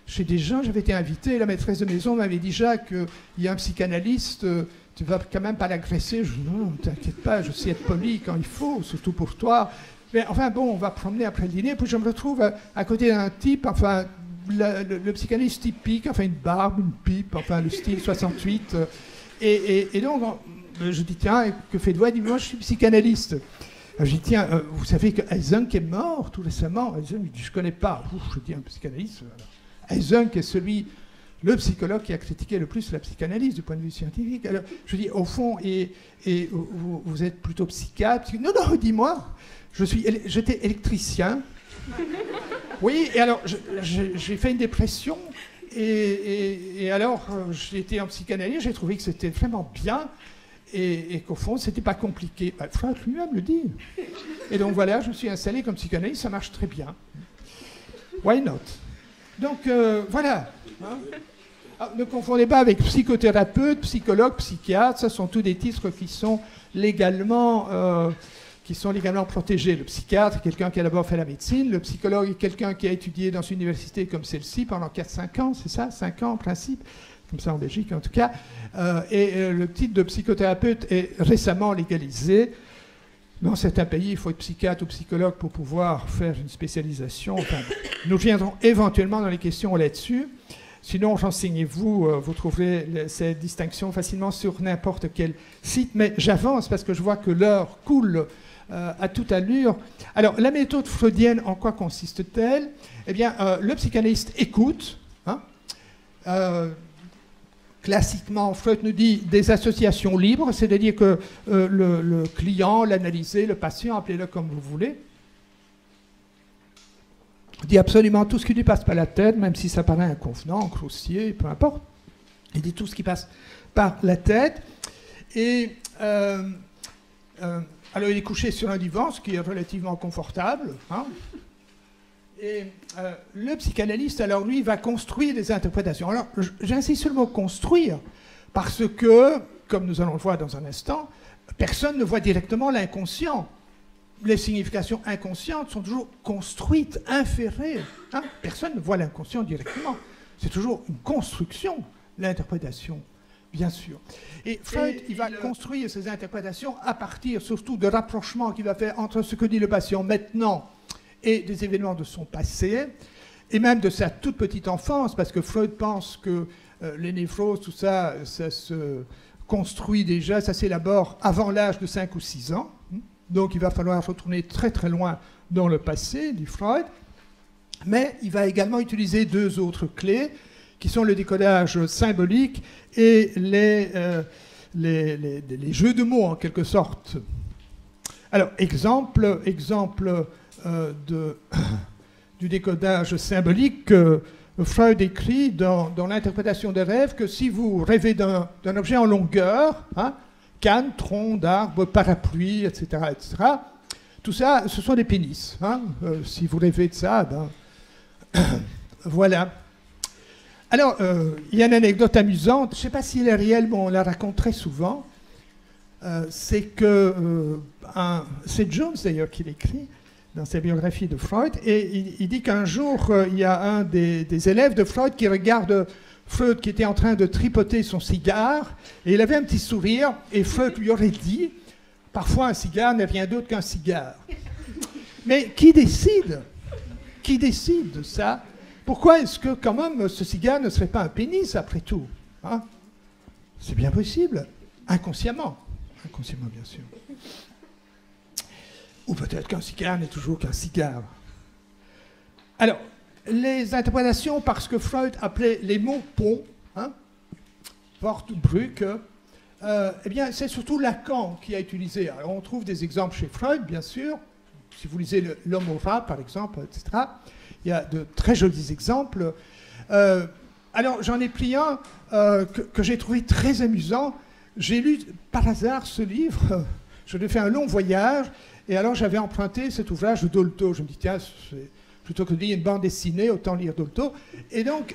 chez des gens, j'avais été invité, la maîtresse de maison m'avait dit « Jacques, il y a un psychanalyste, tu vas quand même pas l'agresser ?» Je dis « Non, t'inquiète pas, je sais être poli quand il faut, surtout pour toi. » Mais enfin bon, on va promener après le dîner, puis je me retrouve à côté d'un type, enfin, le psychanalyste typique, enfin une barbe, une pipe, enfin le style 68. Et donc, je dis « Tiens, que faites-vous » Il dit « Moi, je suis psychanalyste. » Je dis, tiens, vous savez que Eysenck est mort tout récemment. Eysenck, je ne connais pas. Je dis un psychanalyste. Eysenck est le psychologue qui a critiqué le plus la psychanalyse du point de vue scientifique. Alors, je dis, au fond, et vous êtes plutôt psychiatre? Non, non, dis-moi, j'étais électricien. Oui, et alors, j'ai fait une dépression. Et alors, j'ai été en psychanalyse, j'ai trouvé que c'était vraiment bien. Et qu'au fond, c'était pas compliqué. Freud lui-même le dit. Et donc voilà, je me suis installé comme psychanalyste, ça marche très bien. Why not? Donc voilà. Hein. Ne confondez pas avec psychothérapeute, psychologue, psychiatre, ça sont tous des titres qui sont légalement protégés. Le psychiatre est quelqu'un qui a d'abord fait la médecine, le psychologue est quelqu'un qui a étudié dans une université comme celle-ci pendant 4-5 ans, c'est ça? 5 ans en principe, comme ça en Belgique en tout cas. Le titre de psychothérapeute est récemment légalisé. Dans certains pays, il faut être psychiatre ou psychologue pour pouvoir faire une spécialisation. Enfin, nous reviendrons éventuellement dans les questions là-dessus. Sinon, renseignez-vous, vous trouverez ces distinctions facilement sur n'importe quel site. Mais j'avance parce que je vois que l'heure coule à toute allure. Alors, la méthode freudienne, en quoi consiste-t-elle? Eh bien, le psychanalyste écoute. Hein, classiquement, Freud nous dit des associations libres, c'est-à-dire que le client, l'analysé, le patient, appelez-le comme vous voulez, dit absolument tout ce qui lui passe par la tête, même si ça paraît inconvenant, grossier, peu importe. Il dit tout ce qui passe par la tête. Et alors, il est couché sur un divan, ce qui est relativement confortable. Hein. Et le psychanalyste, alors lui, va construire des interprétations. Alors, j'insiste sur le mot construire, parce que, comme nous allons le voir dans un instant, personne ne voit directement l'inconscient. Les significations inconscientes sont toujours construites, inférées. Hein. Personne ne voit l'inconscient directement. C'est toujours une construction, l'interprétation bien sûr. Et Freud, il va construire ses interprétations à partir surtout de rapprochements qu'il va faire entre ce que dit le patient maintenant et des événements de son passé, et même de sa toute petite enfance, parce que Freud pense que les névroses, tout ça, ça se construit déjà, ça s'élabore avant l'âge de 5 ou 6 ans. Donc il va falloir retourner très très loin dans le passé, dit Freud. Mais il va également utiliser deux autres clés, qui sont le décodage symbolique et les jeux de mots, en quelque sorte. Alors, exemple du décodage symbolique, Freud écrit dans l'interprétation des rêves que si vous rêvez d'un objet en longueur, hein, canne, tronc d'arbre, parapluie, etc., etc., tout ça, ce sont des pénis. Hein. Si vous rêvez de ça, ben, voilà. Alors, il y a une anecdote amusante, je ne sais pas si elle est réelle, mais on la raconte très souvent. C'est que, c'est Jones d'ailleurs qui l'écrit dans sa biographie de Freud, et il dit qu'un jour, il y a un des élèves de Freud qui regarde Freud qui était en train de tripoter son cigare, et il avait un petit sourire, et Freud lui aurait dit, parfois un cigare n'est rien d'autre qu'un cigare. Mais qui décide de ça? Pourquoi est-ce que, quand même, ce cigare ne serait pas un pénis, après tout, hein? C'est bien possible, inconsciemment. Inconsciemment, bien sûr. Ou peut-être qu'un cigare n'est toujours qu'un cigare. Alors, les interprétations, parce que Freud appelait les mots ponts, hein, Wortbrücke, eh bien, c'est surtout Lacan qui a utilisé. Alors, on trouve des exemples chez Freud, bien sûr. Si vous lisez L'homme au rat, par exemple, etc., il y a de très jolis exemples. Alors, j'en ai pris un que j'ai trouvé très amusant. J'ai lu par hasard ce livre. Je lui ai fait un long voyage. Et alors, j'avais emprunté cet ouvrage de Dolto. Je me dis, tiens, plutôt que de lire une bande dessinée, autant lire Dolto. Et donc,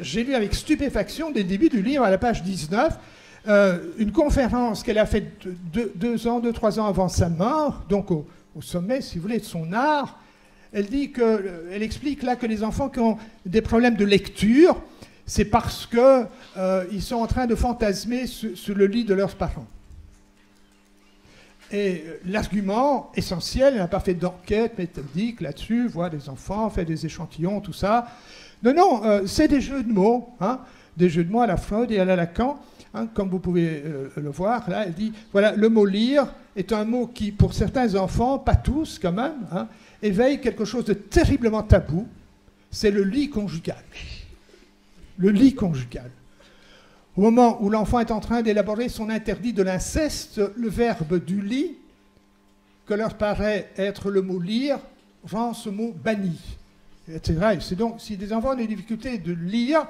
j'ai lu avec stupéfaction, dès le début du livre, à la page 19, une conférence qu'elle a faite 2-3 ans avant sa mort, donc au sommet, si vous voulez, de son art. Elle explique là que les enfants qui ont des problèmes de lecture, c'est parce qu'ils sont en train de fantasmer sur le lit de leurs parents. Et l'argument essentiel, elle n'a pas fait d'enquête méthodique là-dessus, voir des enfants, faire des échantillons, tout ça. Non, c'est des jeux de mots, hein, des jeux de mots à la Freud et à la Lacan, hein, comme vous pouvez le voir. Là, elle dit, voilà, le mot lire est un mot qui, pour certains enfants, pas tous quand même, hein, éveille quelque chose de terriblement tabou, c'est le lit conjugal. Le lit conjugal. Au moment où l'enfant est en train d'élaborer son interdit de l'inceste, le verbe du lit, que leur paraît être le mot lire, rend ce mot banni, etc. Et c'est donc, si des enfants ont des difficultés de lire,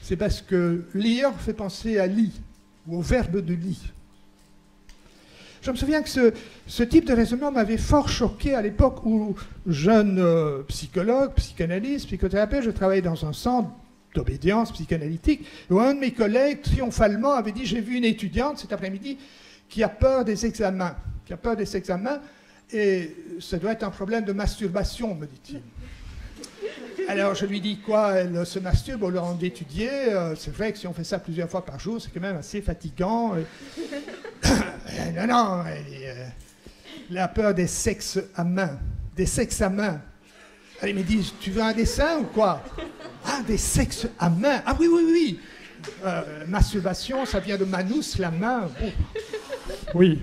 c'est parce que lire fait penser à lit, ou au verbe de lit. Je me souviens que ce type de raisonnement m'avait fort choqué à l'époque où, jeune psychologue, psychanalyste, psychothérapeute, je travaillais dans un centre d'obédience psychanalytique, où un de mes collègues, triomphalement, avait dit « J'ai vu une étudiante cet après-midi qui a peur des examens. Et ça doit être un problème de masturbation, me dit-il. » Alors je lui dis quoi, elle se masturbe au lieu d'étudier. C'est vrai que si on fait ça plusieurs fois par jour, c'est quand même assez fatigant. Non, elle a peur des sexes à main. Des sexes à main. Elle me dit, tu veux un dessin ou quoi? Ah, des sexes à main. Ah oui. Masturbation, ça vient de manus, la main. Oh. Oui.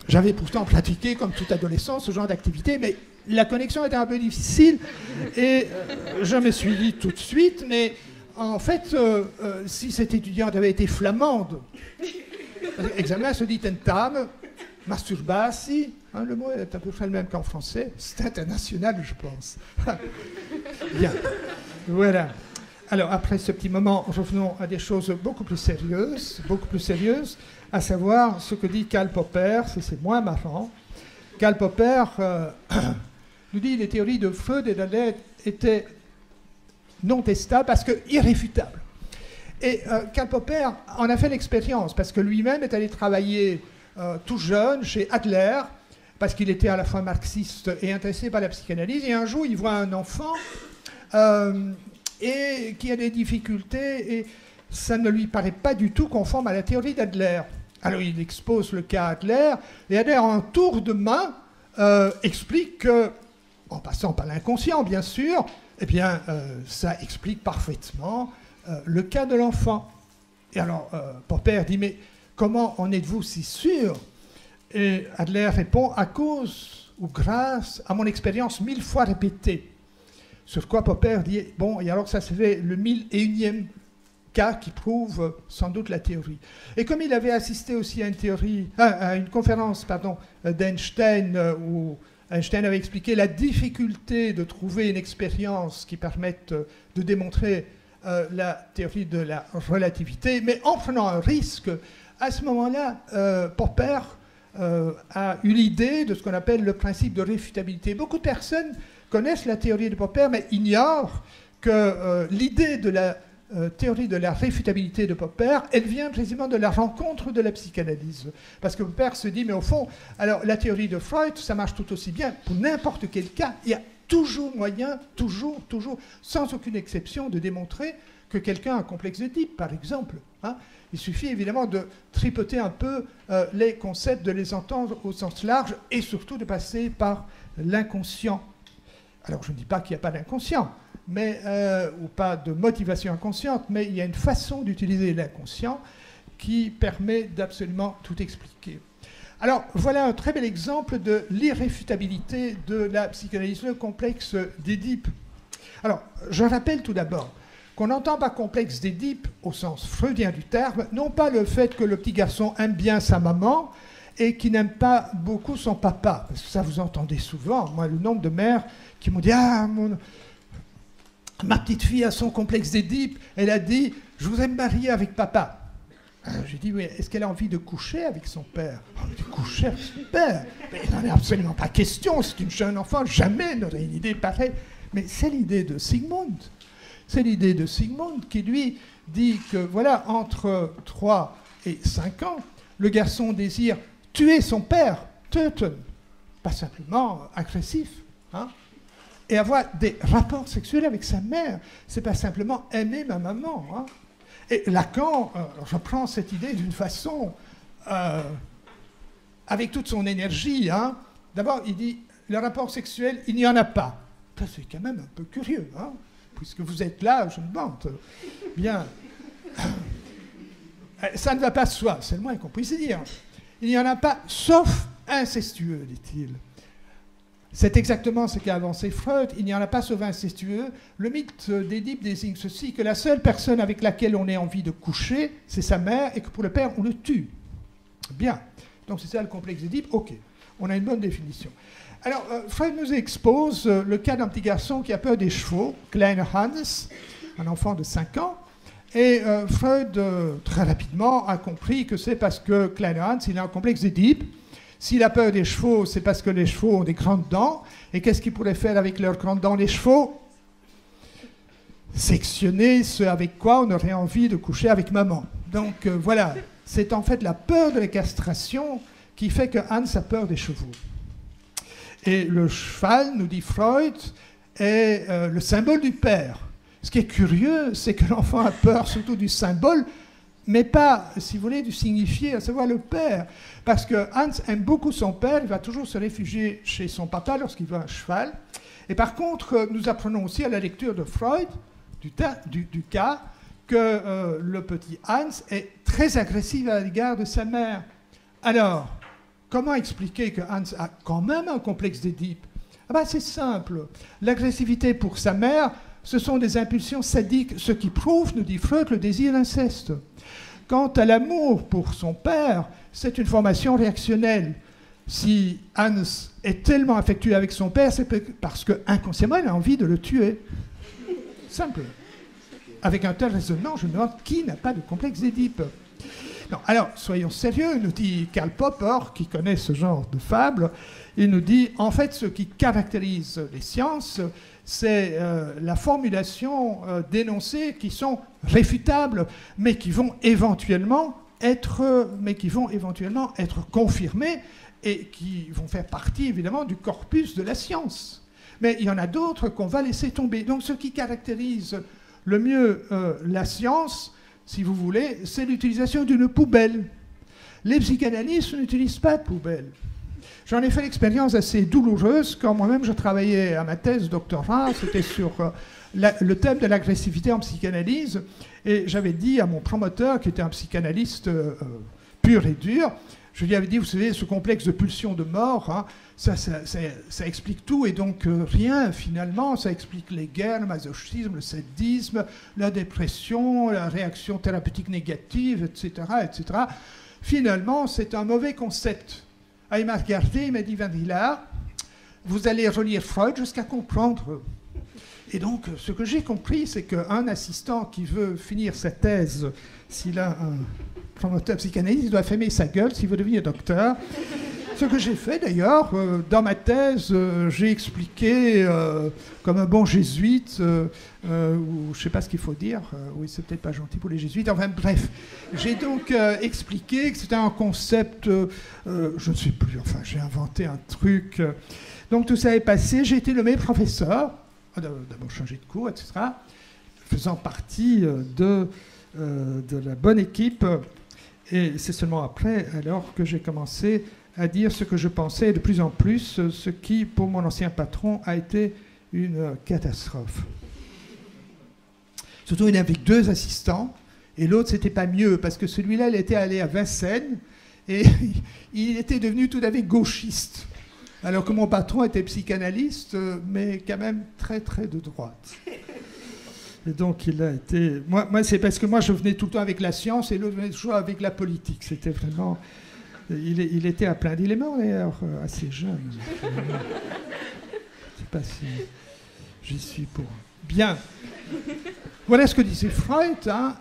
J'avais pourtant pratiqué, comme tout adolescent, ce genre d'activité, mais la connexion était un peu difficile et je me suis dit tout de suite, mais en fait, si cette étudiante avait été flamande, l'examen se dit tentam, masturbasi, hein, le mot est à peu près le même qu'en français, c'est international, je pense. Bien, voilà. Alors, après ce petit moment, revenons à des choses beaucoup plus sérieuses, à savoir ce que dit Karl Popper, c'est moins marrant. Karl Popper nous dit que les théories de Freud et d'Adler étaient non testables parce que irréfutables. Et Karl Popper en a fait l'expérience parce que lui-même est allé travailler tout jeune chez Adler parce qu'il était à la fois marxiste et intéressé par la psychanalyse. Et un jour, il voit un enfant et qui a des difficultés et ça ne lui paraît pas du tout conforme à la théorie d'Adler. Alors il expose le cas Adler, et Adler, en tour de main, explique que, en passant par l'inconscient bien sûr, eh bien, ça explique parfaitement le cas de l'enfant. Et alors, Popper dit, mais comment en êtes-vous si sûr? Et Adler répond, à cause ou grâce à mon expérience 1000 fois répétée. Sur quoi Popper dit, bon, et alors ça serait le 1001e cas qui prouve sans doute la théorie. Et comme il avait assisté aussi à une conférence d'Einstein, où Einstein avait expliqué la difficulté de trouver une expérience qui permette de démontrer la théorie de la relativité, mais en prenant un risque, à ce moment-là, Popper a eu l'idée de ce qu'on appelle le principe de réfutabilité. Beaucoup de personnes connaissent la théorie de Popper, mais ignorent que l'idée de la théorie de la réfutabilité de Popper, elle vient précisément de la rencontre de la psychanalyse. Parce que Popper se dit, mais au fond, alors la théorie de Freud, ça marche tout aussi bien pour n'importe quel cas. Il y a toujours moyen, toujours, sans aucune exception, de démontrer que quelqu'un a un complexe d'Oedipe, par exemple. Hein. Il suffit évidemment de tripoter un peu les concepts, de les entendre au sens large, et surtout de passer par l'inconscient. Alors je ne dis pas qu'il n'y a pas d'inconscient, ou pas de motivation inconsciente, mais il y a une façon d'utiliser l'inconscient qui permet d'absolument tout expliquer. Alors, voilà un très bel exemple de l'irréfutabilité de la psychanalyse, le complexe d'Oedipe. Alors, je rappelle tout d'abord qu'on n'entend pas complexe d'Oedipe au sens freudien du terme, non pas le fait que le petit garçon aime bien sa maman et qu'il n'aime pas beaucoup son papa, parce que ça vous entendez souvent, moi, le nombre de mères qui m'ont dit « Ah, ma petite fille a son complexe d'Oedipe, elle a dit « Je voudrais me marier avec papa ». J'ai dit, oui, est-ce qu'elle a envie de coucher avec son père? De coucher avec son père? Mais il n'en est absolument pas question, c'est une jeune enfant, jamais n'aurait une idée pareille. Mais c'est l'idée de Sigmund. C'est l'idée de Sigmund qui, lui, dit que, voilà, entre 3 et 5 ans, le garçon désire tuer son père, töten, pas simplement agressif, hein, et avoir des rapports sexuels avec sa mère. C'est pas simplement aimer ma maman, hein. Et Lacan reprend cette idée d'une façon, avec toute son énergie. Hein. D'abord, il dit, le rapport sexuel, il n'y en a pas. Ça, c'est quand même un peu curieux, hein, puisque vous êtes là, je me bande. Bien. Ça ne va pas de soi, c'est le moins qu'on puisse dire. Il n'y en a pas, sauf incestueux, dit-il. C'est exactement ce qu'a avancé Freud. Il n'y en a pas sauf incestueux. Le mythe d'Oedipe désigne ceci, que la seule personne avec laquelle on ait envie de coucher, c'est sa mère, et que pour le père, on le tue. Bien. Donc c'est ça le complexe d'Oedipe. OK. On a une bonne définition. Alors, Freud nous expose le cas d'un petit garçon qui a peur des chevaux, Kleiner Hans, un enfant de 5 ans. Et Freud, très rapidement, a compris que c'est parce que Kleiner Hans, il a un complexe d'Oedipe. S'il a peur des chevaux, c'est parce que les chevaux ont des grandes dents. Et qu'est-ce qu'ils pourraient faire avec leurs grandes dents, les chevaux? Sectionner ce avec quoi on aurait envie de coucher avec maman. Donc voilà, c'est en fait la peur de la castration qui fait que Hans a peur des chevaux. Et le cheval, nous dit Freud, est le symbole du père. Ce qui est curieux, c'est que l'enfant a peur surtout du symbole, mais pas, si vous voulez, du signifié, à savoir le père. Parce que Hans aime beaucoup son père, il va toujours se réfugier chez son papa lorsqu'il veut un cheval. Et par contre, nous apprenons aussi à la lecture de Freud, du cas, que le petit Hans est très agressif à l'égard de sa mère. Alors, comment expliquer que Hans a quand même un complexe d'Oedipe? Ah ben, c'est simple. L'agressivité pour sa mère, ce sont des impulsions sadiques, ce qui prouve, nous dit Freud, le désir d'inceste. Quant à l'amour pour son père, c'est une formation réactionnelle. Si Hans est tellement affectueux avec son père, c'est parce qu'inconsciemment, il a envie de le tuer. Simple. Avec un tel raisonnement, je me demande qui n'a pas de complexe d'Oedipe. Non, alors, soyons sérieux, nous dit Karl Popper, qui connaît ce genre de fable, il nous dit, en fait, ce qui caractérise les sciences, c'est la formulation d'énoncés qui sont réfutables, mais qui vont éventuellement être confirmés et qui vont faire partie, évidemment, du corpus de la science. Mais il y en a d'autres qu'on va laisser tomber. Donc, ce qui caractérise le mieux la science, si vous voulez, c'est l'utilisation d'une poubelle. Les psychanalystes n'utilisent pas de poubelle. J'en ai fait l'expérience assez douloureuse quand moi-même je travaillais à ma thèse doctorat, c'était sur le thème de l'agressivité en psychanalyse, et j'avais dit à mon promoteur, qui était un psychanalyste pur et dur, je lui avais dit, vous savez, ce complexe de pulsion de mort, hein, ça explique tout, et donc rien finalement, ça explique les guerres, le masochisme, le sadisme, la dépression, la réaction thérapeutique négative, etc., etc. Finalement, c'est un mauvais concept. Ah, il m'a regardé, il m'a dit, Vanilla, vous allez relire Freud jusqu'à comprendre. Et donc, ce que j'ai compris, c'est qu'un assistant qui veut finir sa thèse, s'il a un promoteur psychanalyste, il doit fermer sa gueule s'il veut devenir docteur. Ce que j'ai fait d'ailleurs, dans ma thèse, j'ai expliqué, comme un bon jésuite, ou je ne sais pas ce qu'il faut dire, oui, c'est peut-être pas gentil pour les jésuites, enfin bref, j'ai donc expliqué que c'était un concept, je ne sais plus, enfin j'ai inventé un truc. Donc tout ça est passé, j'ai été nommé professeur, d'abord changé de cours, etc., faisant partie de la bonne équipe, et c'est seulement après, alors que j'ai commencé à dire ce que je pensais, et de plus en plus, ce qui, pour mon ancien patron, a été une catastrophe. Surtout, il avait 2 assistants, et l'autre, c'était pas mieux, parce que celui-là, il était allé à Vincennes, et il était devenu tout à fait gauchiste. Alors que mon patron était psychanalyste, mais quand même très, très de droite. Et donc, il a été... Moi c'est parce que moi, je venais tout le temps avec la science, et l'autre venait toujours avec la politique. C'était vraiment... Il était à plein. Il est mort d'ailleurs assez jeune. Je ne sais pas si j'y suis pour. Bien. Voilà ce que disait Freud. Hein.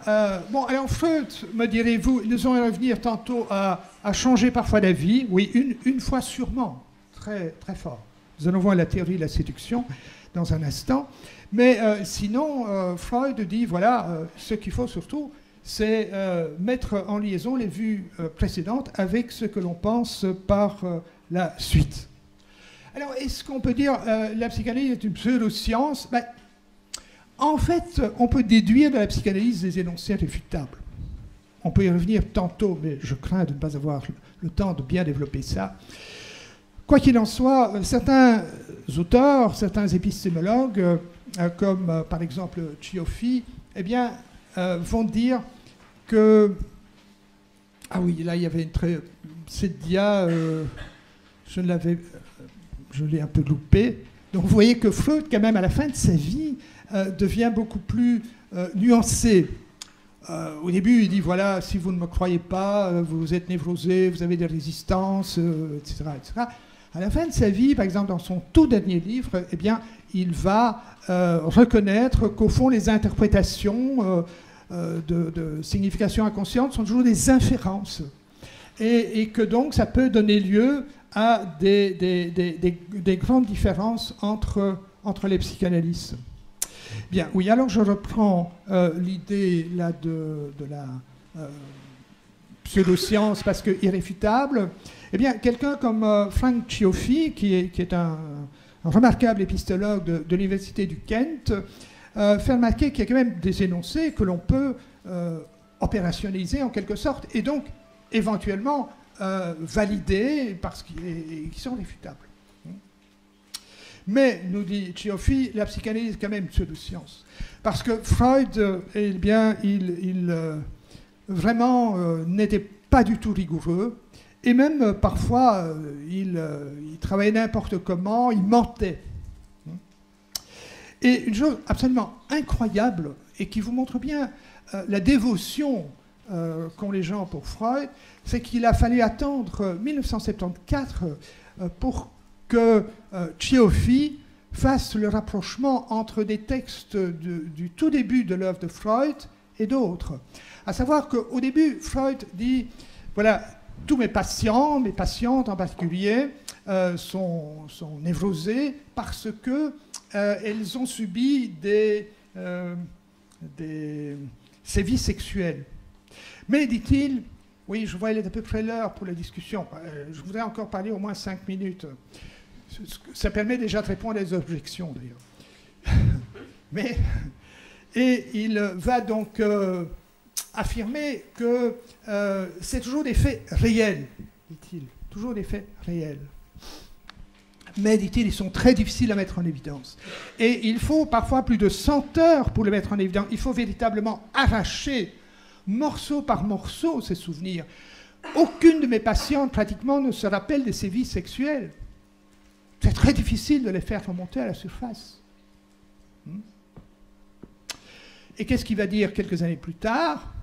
Bon, alors Freud, me direz-vous, nous allons revenir tantôt à changer parfois d'avis. Oui, une fois sûrement. Très, très fort. Nous allons voir la théorie de la séduction dans un instant. Mais sinon, Freud dit, voilà, ce qu'il faut surtout, c'est mettre en liaison les vues précédentes avec ce que l'on pense par la suite. Alors, est-ce qu'on peut dire la psychanalyse est une pseudo-science? Ben, en fait, on peut déduire de la psychanalyse des énoncés réfutables. On peut y revenir tantôt, mais je crains de ne pas avoir le temps de bien développer ça. Quoi qu'il en soit, certains auteurs, certains épistémologues, comme par exemple Cioffi, eh bien, vont dire que... Ah oui, là, il y avait une très... Cette dia, je l'ai un peu loupée. Donc, vous voyez que Freud, quand même, à la fin de sa vie, devient beaucoup plus nuancé. Au début, il dit, voilà, si vous ne me croyez pas, vous êtes névrosé, vous avez des résistances, etc., etc. À la fin de sa vie, par exemple, dans son tout dernier livre, eh bien, il va reconnaître qu'au fond, les interprétations de signification inconsciente sont toujours des inférences. Et que donc, ça peut donner lieu à des grandes différences entre les psychanalystes. Bien, oui, alors je reprends l'idée là de la pseudoscience parce que irréfutable. Eh bien, quelqu'un comme Frank Cioffi, qui est un remarquable épistologue de l'Université du Kent, fait remarquer qu'il y a quand même des énoncés que l'on peut opérationnaliser en quelque sorte et donc éventuellement valider parce qu'ils sont réfutables. Mais, nous dit Cioffi, la psychanalyse est quand même une pseudo-science. Parce que Freud, eh bien, il vraiment n'était pas du tout rigoureux. Et même, parfois, il travaillait n'importe comment, il mentait. Et une chose absolument incroyable, et qui vous montre bien la dévotion qu'ont les gens pour Freud, c'est qu'il a fallu attendre 1974 pour que Cioffi fasse le rapprochement entre des textes du tout début de l'œuvre de Freud et d'autres. À savoir qu'au début, Freud dit, voilà, tous mes patients, mes patientes en particulier, sont névrosés parce qu'elles ont subi des sévices sexuels. Mais, dit-il, oui, je vois, il est à peu près l'heure pour la discussion. Je voudrais encore parler au moins 5 minutes. Ça permet déjà de répondre à des objections, d'ailleurs. Et il va donc affirmer que c'est toujours des faits réels, dit-il, toujours des faits réels. Mais, dit-il, ils sont très difficiles à mettre en évidence. Et il faut parfois plus de 100 heures pour les mettre en évidence. Il faut véritablement arracher, morceau par morceau, ces souvenirs. Aucune de mes patientes, pratiquement, ne se rappelle des sévices sexuels. C'est très difficile de les faire remonter à la surface. Et qu'est-ce qu'il va dire quelques années plus tard?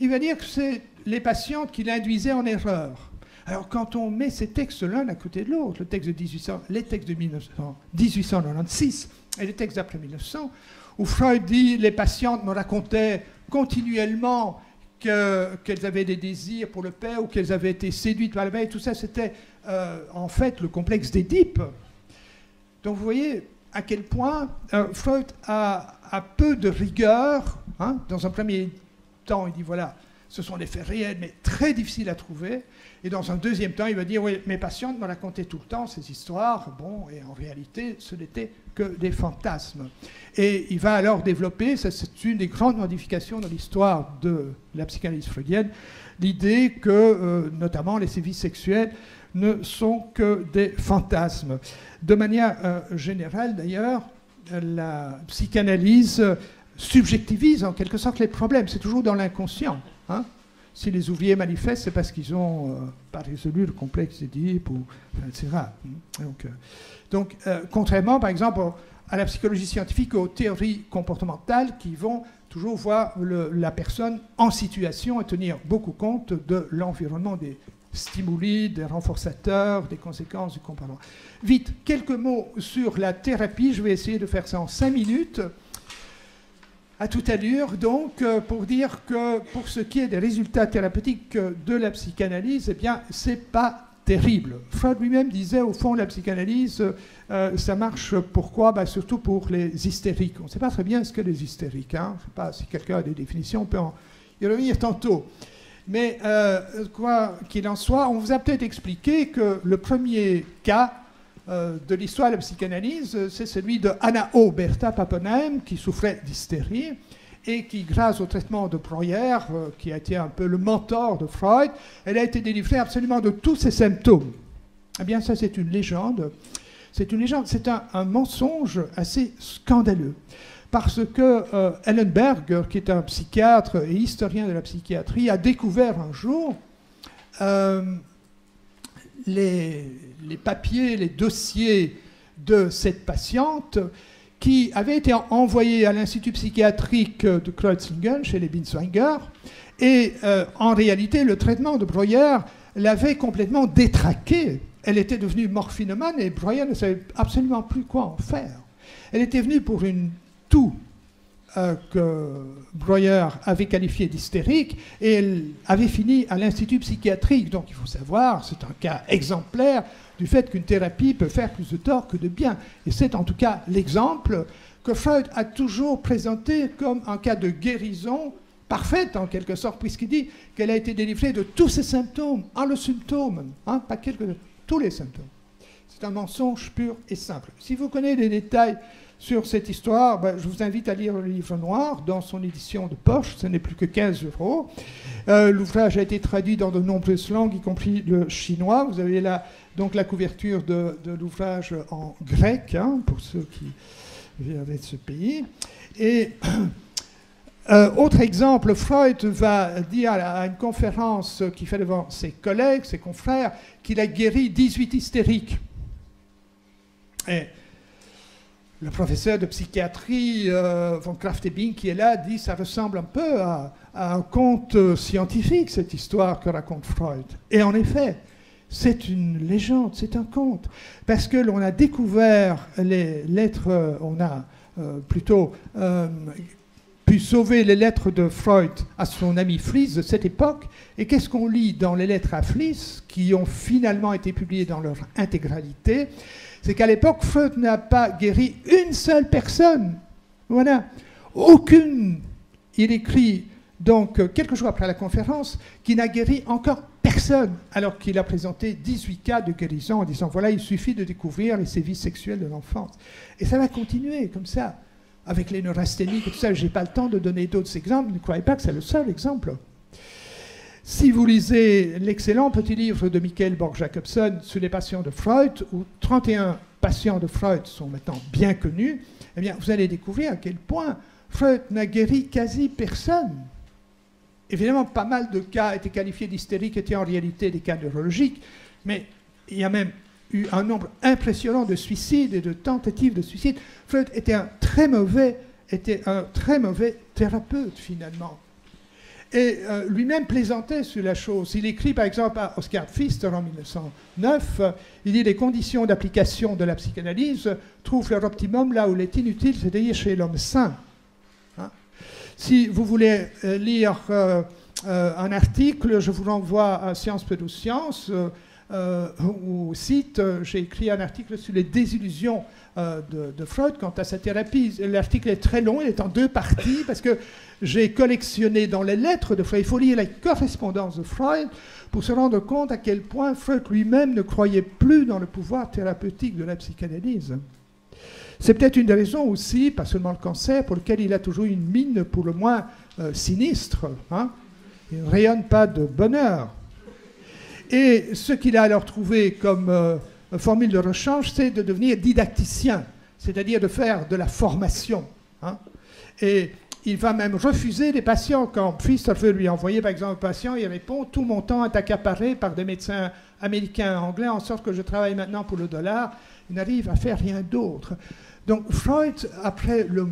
Il va dire que c'est les patientes qui l'induisaient en erreur. Alors, quand on met ces textes l'un à côté de l'autre, les textes de 1896 et les textes d'après 1900, où Freud dit « les patientes me racontaient continuellement qu'elles avaient des désirs pour le père ou qu'elles avaient été séduites par le père », tout ça, c'était en fait le complexe d'Édipe. Donc, vous voyez à quel point Freud a peu de rigueur. Hein. Dans un premier temps, il dit « voilà, ce sont des faits réels, mais très difficiles à trouver ». Et dans un deuxième temps, il va dire « oui, mes patientes me racontaient tout le temps ces histoires, bon, et en réalité, ce n'était que des fantasmes ». Et il va alors développer, ça c'est une des grandes modifications dans l'histoire de la psychanalyse freudienne, l'idée que, notamment, les sévices sexuels ne sont que des fantasmes. De manière générale, d'ailleurs, la psychanalyse subjectivise en quelque sorte les problèmes. C'est toujours dans l'inconscient. Hein. Si les ouvriers manifestent, c'est parce qu'ils n'ont pas résolu le complexe d'Édipe, etc. Donc, contrairement, par exemple, à la psychologie scientifique, aux théories comportementales qui vont toujours voir la personne en situation et tenir beaucoup compte de l'environnement, des stimuli, des renforçateurs, des conséquences du comportement. Vite, quelques mots sur la thérapie. Je vais essayer de faire ça en 5 minutes. À toute allure, donc, pour dire que pour ce qui est des résultats thérapeutiques de la psychanalyse, eh bien, c'est pas terrible. Freud lui-même disait, au fond, la psychanalyse, ça marche pourquoi? Surtout pour les hystériques. On ne sait pas très bien ce que les hystériques. Hein. Je ne sais pas si quelqu'un a des définitions, on peut y revenir tantôt. Mais quoi qu'il en soit, on vous a peut-être expliqué que le premier cas de l'histoire de la psychanalyse, c'est celui de Anna O. Bertha Pappenheim, qui souffrait d'hystérie et qui, grâce au traitement de Breuer, qui a été un peu le mentor de Freud, elle a été délivrée absolument de tous ses symptômes. Eh bien, ça, c'est une légende. C'est une légende, c'est un mensonge assez scandaleux. Parce que Ellenberg, qui est un psychiatre et historien de la psychiatrie, a découvert un jour les papiers, les dossiers de cette patiente qui avaient été envoyés à l'Institut psychiatrique de Kreuzlingen, chez les Binswanger, et en réalité, le traitement de Breuer l'avait complètement détraquée. Elle était devenue morphinomane et Breuer ne savait absolument plus quoi en faire. Elle était venue pour une toux que Breuer avait qualifié d'hystérique, et elle avait fini à l'Institut psychiatrique. Donc il faut savoir, c'est un cas exemplaire du fait qu'une thérapie peut faire plus de tort que de bien. Et c'est en tout cas l'exemple que Freud a toujours présenté comme un cas de guérison parfaite, en quelque sorte, puisqu'il dit qu'elle a été délivrée de tous ses symptômes, le symptôme, hein, pas tous les symptômes. C'est un mensonge pur et simple. Si vous connaissez des détails sur cette histoire, je vous invite à lire le livre noir dans son édition de poche, ce n'est plus que 15 €. L'ouvrage a été traduit dans de nombreuses langues, y compris le chinois. Vous avez là donc la couverture de l'ouvrage en grec, hein, pour ceux qui viennent de ce pays. Et autre exemple, Freud va dire à une conférence qu'il fait devant ses collègues, ses confrères, qu'il a guéri 18 hystériques. Et le professeur de psychiatrie, von Kraftebing, qui est là, dit que ça ressemble un peu à un conte scientifique, cette histoire que raconte Freud. Et en effet, c'est une légende, c'est un conte. Parce que l'on a découvert les lettres, on a plutôt pu sauver les lettres de Freud à son ami Fliess de cette époque. Et qu'est-ce qu'on lit dans les lettres à Fliess, qui ont finalement été publiées dans leur intégralité? C'est qu'à l'époque, Freud n'a pas guéri une seule personne. Voilà. Aucune. Il écrit, donc, quelques jours après la conférence, qu'il n'a guéri encore personne, alors qu'il a présenté 18 cas de guérison en disant, voilà, il suffit de découvrir les sévices sexuels de l'enfance. Et ça va continuer comme ça. avec les neurasthéniques et tout ça. Je n'ai pas le temps de donner d'autres exemples. Ne croyez pas que c'est le seul exemple. Si vous lisez l'excellent petit livre de Michael Borg-Jacobson sur les patients de Freud, où 31 patients de Freud sont maintenant bien connus, eh bien, vous allez découvrir à quel point Freud n'a guéri quasi personne. Évidemment, pas mal de cas étaient qualifiés d'hystériques, étaient en réalité des cas neurologiques, mais il y a même eu un nombre impressionnant de suicides et de tentatives de suicide. Freud était un très mauvais thérapeute, finalement. Et lui-même plaisantait sur la chose. Il écrit, par exemple, à Oscar Pfister en 1909, il dit « Les conditions d'application de la psychanalyse trouvent leur optimum là où elle est inutile, c'est-à-dire chez l'homme sain. » Si vous voulez lire un article, je vous renvoie à Sciences Pseudosciences, au site, j'ai écrit un article sur les désillusions de Freud quant à sa thérapie. L'article est très long, il est en 2 parties, parce que j'ai collectionné dans les lettres de Freud. Il faut lire la correspondance de Freud pour se rendre compte à quel point Freud lui-même ne croyait plus dans le pouvoir thérapeutique de la psychanalyse. C'est peut-être une des raisons aussi, pas seulement le cancer, pour lequel il a toujours une mine pour le moins sinistre. Hein. Il ne rayonne pas de bonheur. Et ce qu'il a alors trouvé comme formule de rechange, c'est de devenir didacticien, c'est-à-dire de faire de la formation. Hein. Et il va même refuser des patients. Quand Pfister veut lui envoyer, par exemple, un patient, il répond « Tout mon temps est accaparé par des médecins américains et anglais, en sorte que je travaille maintenant pour le dollar. » Il n'arrive à faire rien d'autre. Donc Freud, après le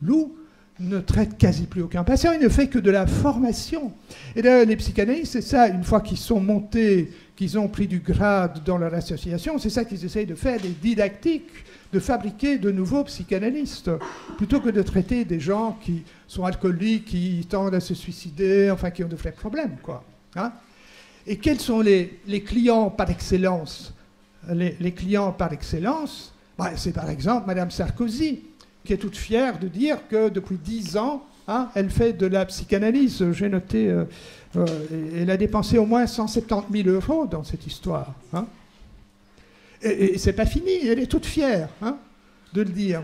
loup, ne traite quasi plus aucun patient, il ne fait que de la formation. Et d'ailleurs, les psychanalystes, c'est ça, une fois qu'ils sont montés, qu'ils ont pris du grade dans leur association, c'est ça qu'ils essayent de faire, des didactiques, de fabriquer de nouveaux psychanalystes, plutôt que de traiter des gens qui sont alcooliques, qui tendent à se suicider, enfin qui ont de vrais problèmes, quoi. Hein. Et quels sont les clients par excellence? Les clients par excellence, c'est par exemple Madame Sarkozy, qui est toute fière de dire que depuis 10 ans, hein, elle fait de la psychanalyse. J'ai noté, elle a dépensé au moins 170 000 € dans cette histoire. Hein. Et c'est pas fini, elle est toute fière de le dire.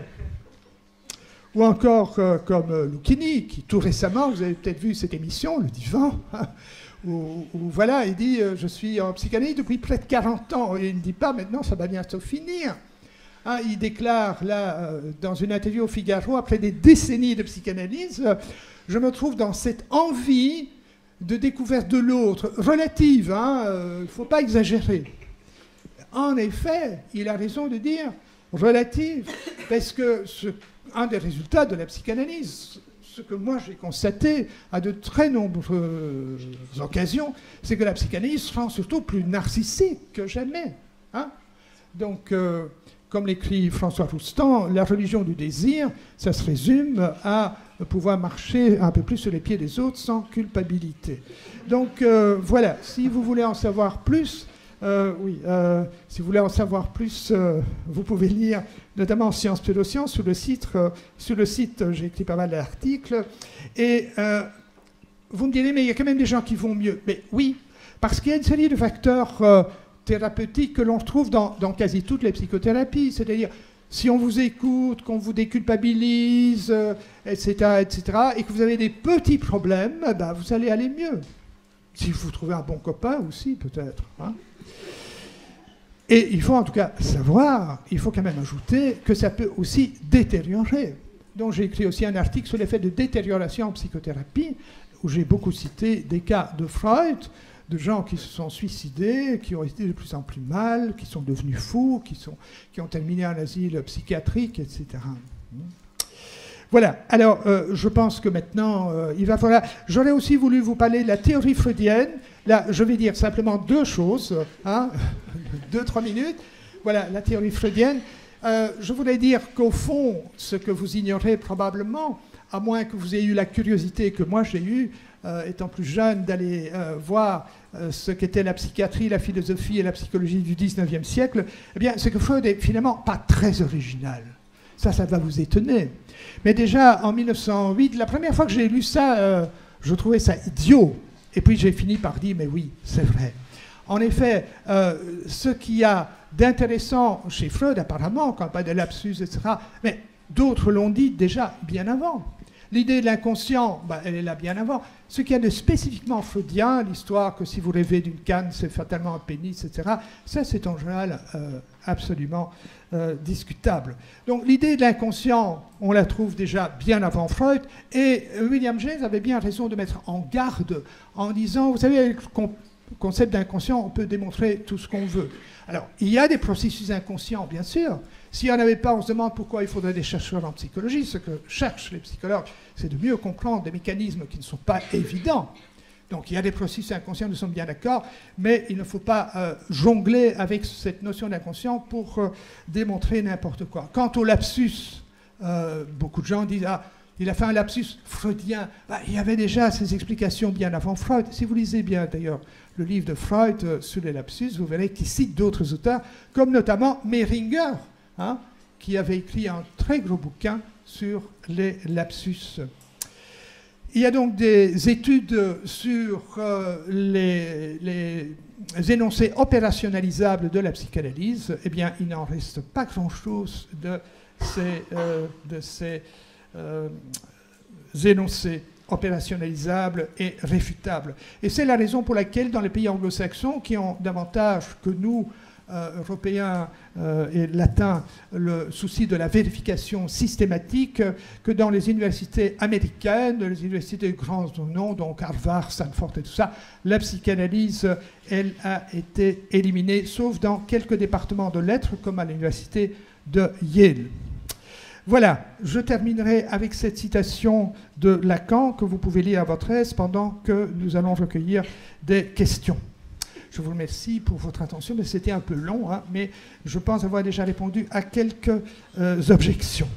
Ou encore comme Lucchini, qui tout récemment, vous avez peut-être vu cette émission, Le Divan, où voilà, il dit « Je suis en psychanalyse depuis près de 40 ans ». Et il ne dit pas « Maintenant, ça va bientôt finir ». Hein, il déclare là, dans une interview au Figaro, après des décennies de psychanalyse, je me trouve dans cette envie de découverte de l'autre, relative, il ne faut pas exagérer. En effet, il a raison de dire relative, parce que un des résultats de la psychanalyse, ce que moi j'ai constaté à de très nombreuses occasions, c'est que la psychanalyse rend surtout plus narcissique que jamais. Hein. Donc, comme l'écrit François Roustan, la religion du désir, ça se résume à pouvoir marcher un peu plus sur les pieds des autres sans culpabilité. Donc voilà, si vous voulez en savoir plus, si vous voulez en savoir plus, vous pouvez lire notamment Sciences Pseudosciences sur le site, j'ai écrit pas mal d'articles, et vous me direz, mais il y a quand même des gens qui vont mieux. Mais oui, parce qu'il y a une série de facteurs thérapeutiques que l'on retrouve dans quasi toutes les psychothérapies, c'est-à-dire si on vous écoute, qu'on vous déculpabilise, etc., et que vous avez des petits problèmes, vous allez aller mieux. Si vous trouvez un bon copain aussi, peut-être. Hein. Et il faut en tout cas savoir, il faut quand même ajouter que ça peut aussi détériorer. Donc j'ai écrit aussi un article sur l'effet de détérioration en psychothérapie, où j'ai beaucoup cité des cas de Freud, de gens qui se sont suicidés, qui ont été de plus en plus mal, qui sont devenus fous, qui ont terminé en asile psychiatrique, etc. Voilà, alors je pense que maintenant, il va falloir... J'aurais aussi voulu vous parler de la théorie freudienne. Là, je vais dire simplement 2 choses, 2-3 minutes. Voilà, la théorie freudienne. Je voulais dire qu'au fond, ce que vous ignorez probablement, à moins que vous ayez eu la curiosité que moi j'ai eue, étant plus jeune, d'aller voir ce qu'était la psychiatrie, la philosophie et la psychologie du 19e siècle, eh bien, c'est que Freud n'est finalement pas très original. Ça va vous étonner. Mais déjà, en 1908, la première fois que j'ai lu ça, je trouvais ça idiot. Et puis j'ai fini par dire, mais oui, c'est vrai. En effet, ce qu'il y a d'intéressant chez Freud, apparemment, quand pas de lapsus, etc., mais D'autres l'ont dit déjà bien avant. L'idée de l'inconscient, elle est là bien avant. Ce qu'il y a de spécifiquement freudien, l'histoire que si vous rêvez d'une canne, c'est fatalement un pénis, etc., ça c'est en général absolument discutable. Donc l'idée de l'inconscient, on la trouve déjà bien avant Freud, et William James avait bien raison de mettre en garde en disant, vous savez, avec le concept d'inconscient, on peut démontrer tout ce qu'on veut. Alors, il y a des processus inconscients, bien sûr. S'il n'y en avait pas, on se demande pourquoi il faudrait des chercheurs en psychologie. Ce que cherchent les psychologues, c'est de mieux comprendre des mécanismes qui ne sont pas évidents. Donc il y a des processus inconscients, nous sommes bien d'accord, mais il ne faut pas jongler avec cette notion d'inconscient pour démontrer n'importe quoi. Quant au lapsus, beaucoup de gens disent « Ah, il a fait un lapsus freudien ». Il y avait déjà ces explications bien avant Freud. Si vous lisez bien d'ailleurs le livre de Freud sur les lapsus, vous verrez qu'il cite d'autres auteurs, comme notamment Mehringer, qui avait écrit un très gros bouquin sur les lapsus. Il y a donc des études sur les énoncés opérationnalisables de la psychanalyse. Eh bien, il n'en reste pas grand-chose de ces énoncés opérationnalisables et réfutables. Et c'est la raison pour laquelle, dans les pays anglo-saxons, qui ont davantage que nous, Européens et Latins, le souci de la vérification systématique, que dans les universités américaines, les universités de grands noms, donc Harvard, Stanford et tout ça, la psychanalyse, elle a été éliminée, sauf dans quelques départements de lettres, comme à l'université de Yale. Voilà, je terminerai avec cette citation de Lacan que vous pouvez lire à votre aise pendant que nous allons recueillir des questions. Je vous remercie pour votre attention, mais c'était un peu long, mais je pense avoir déjà répondu à quelques objections.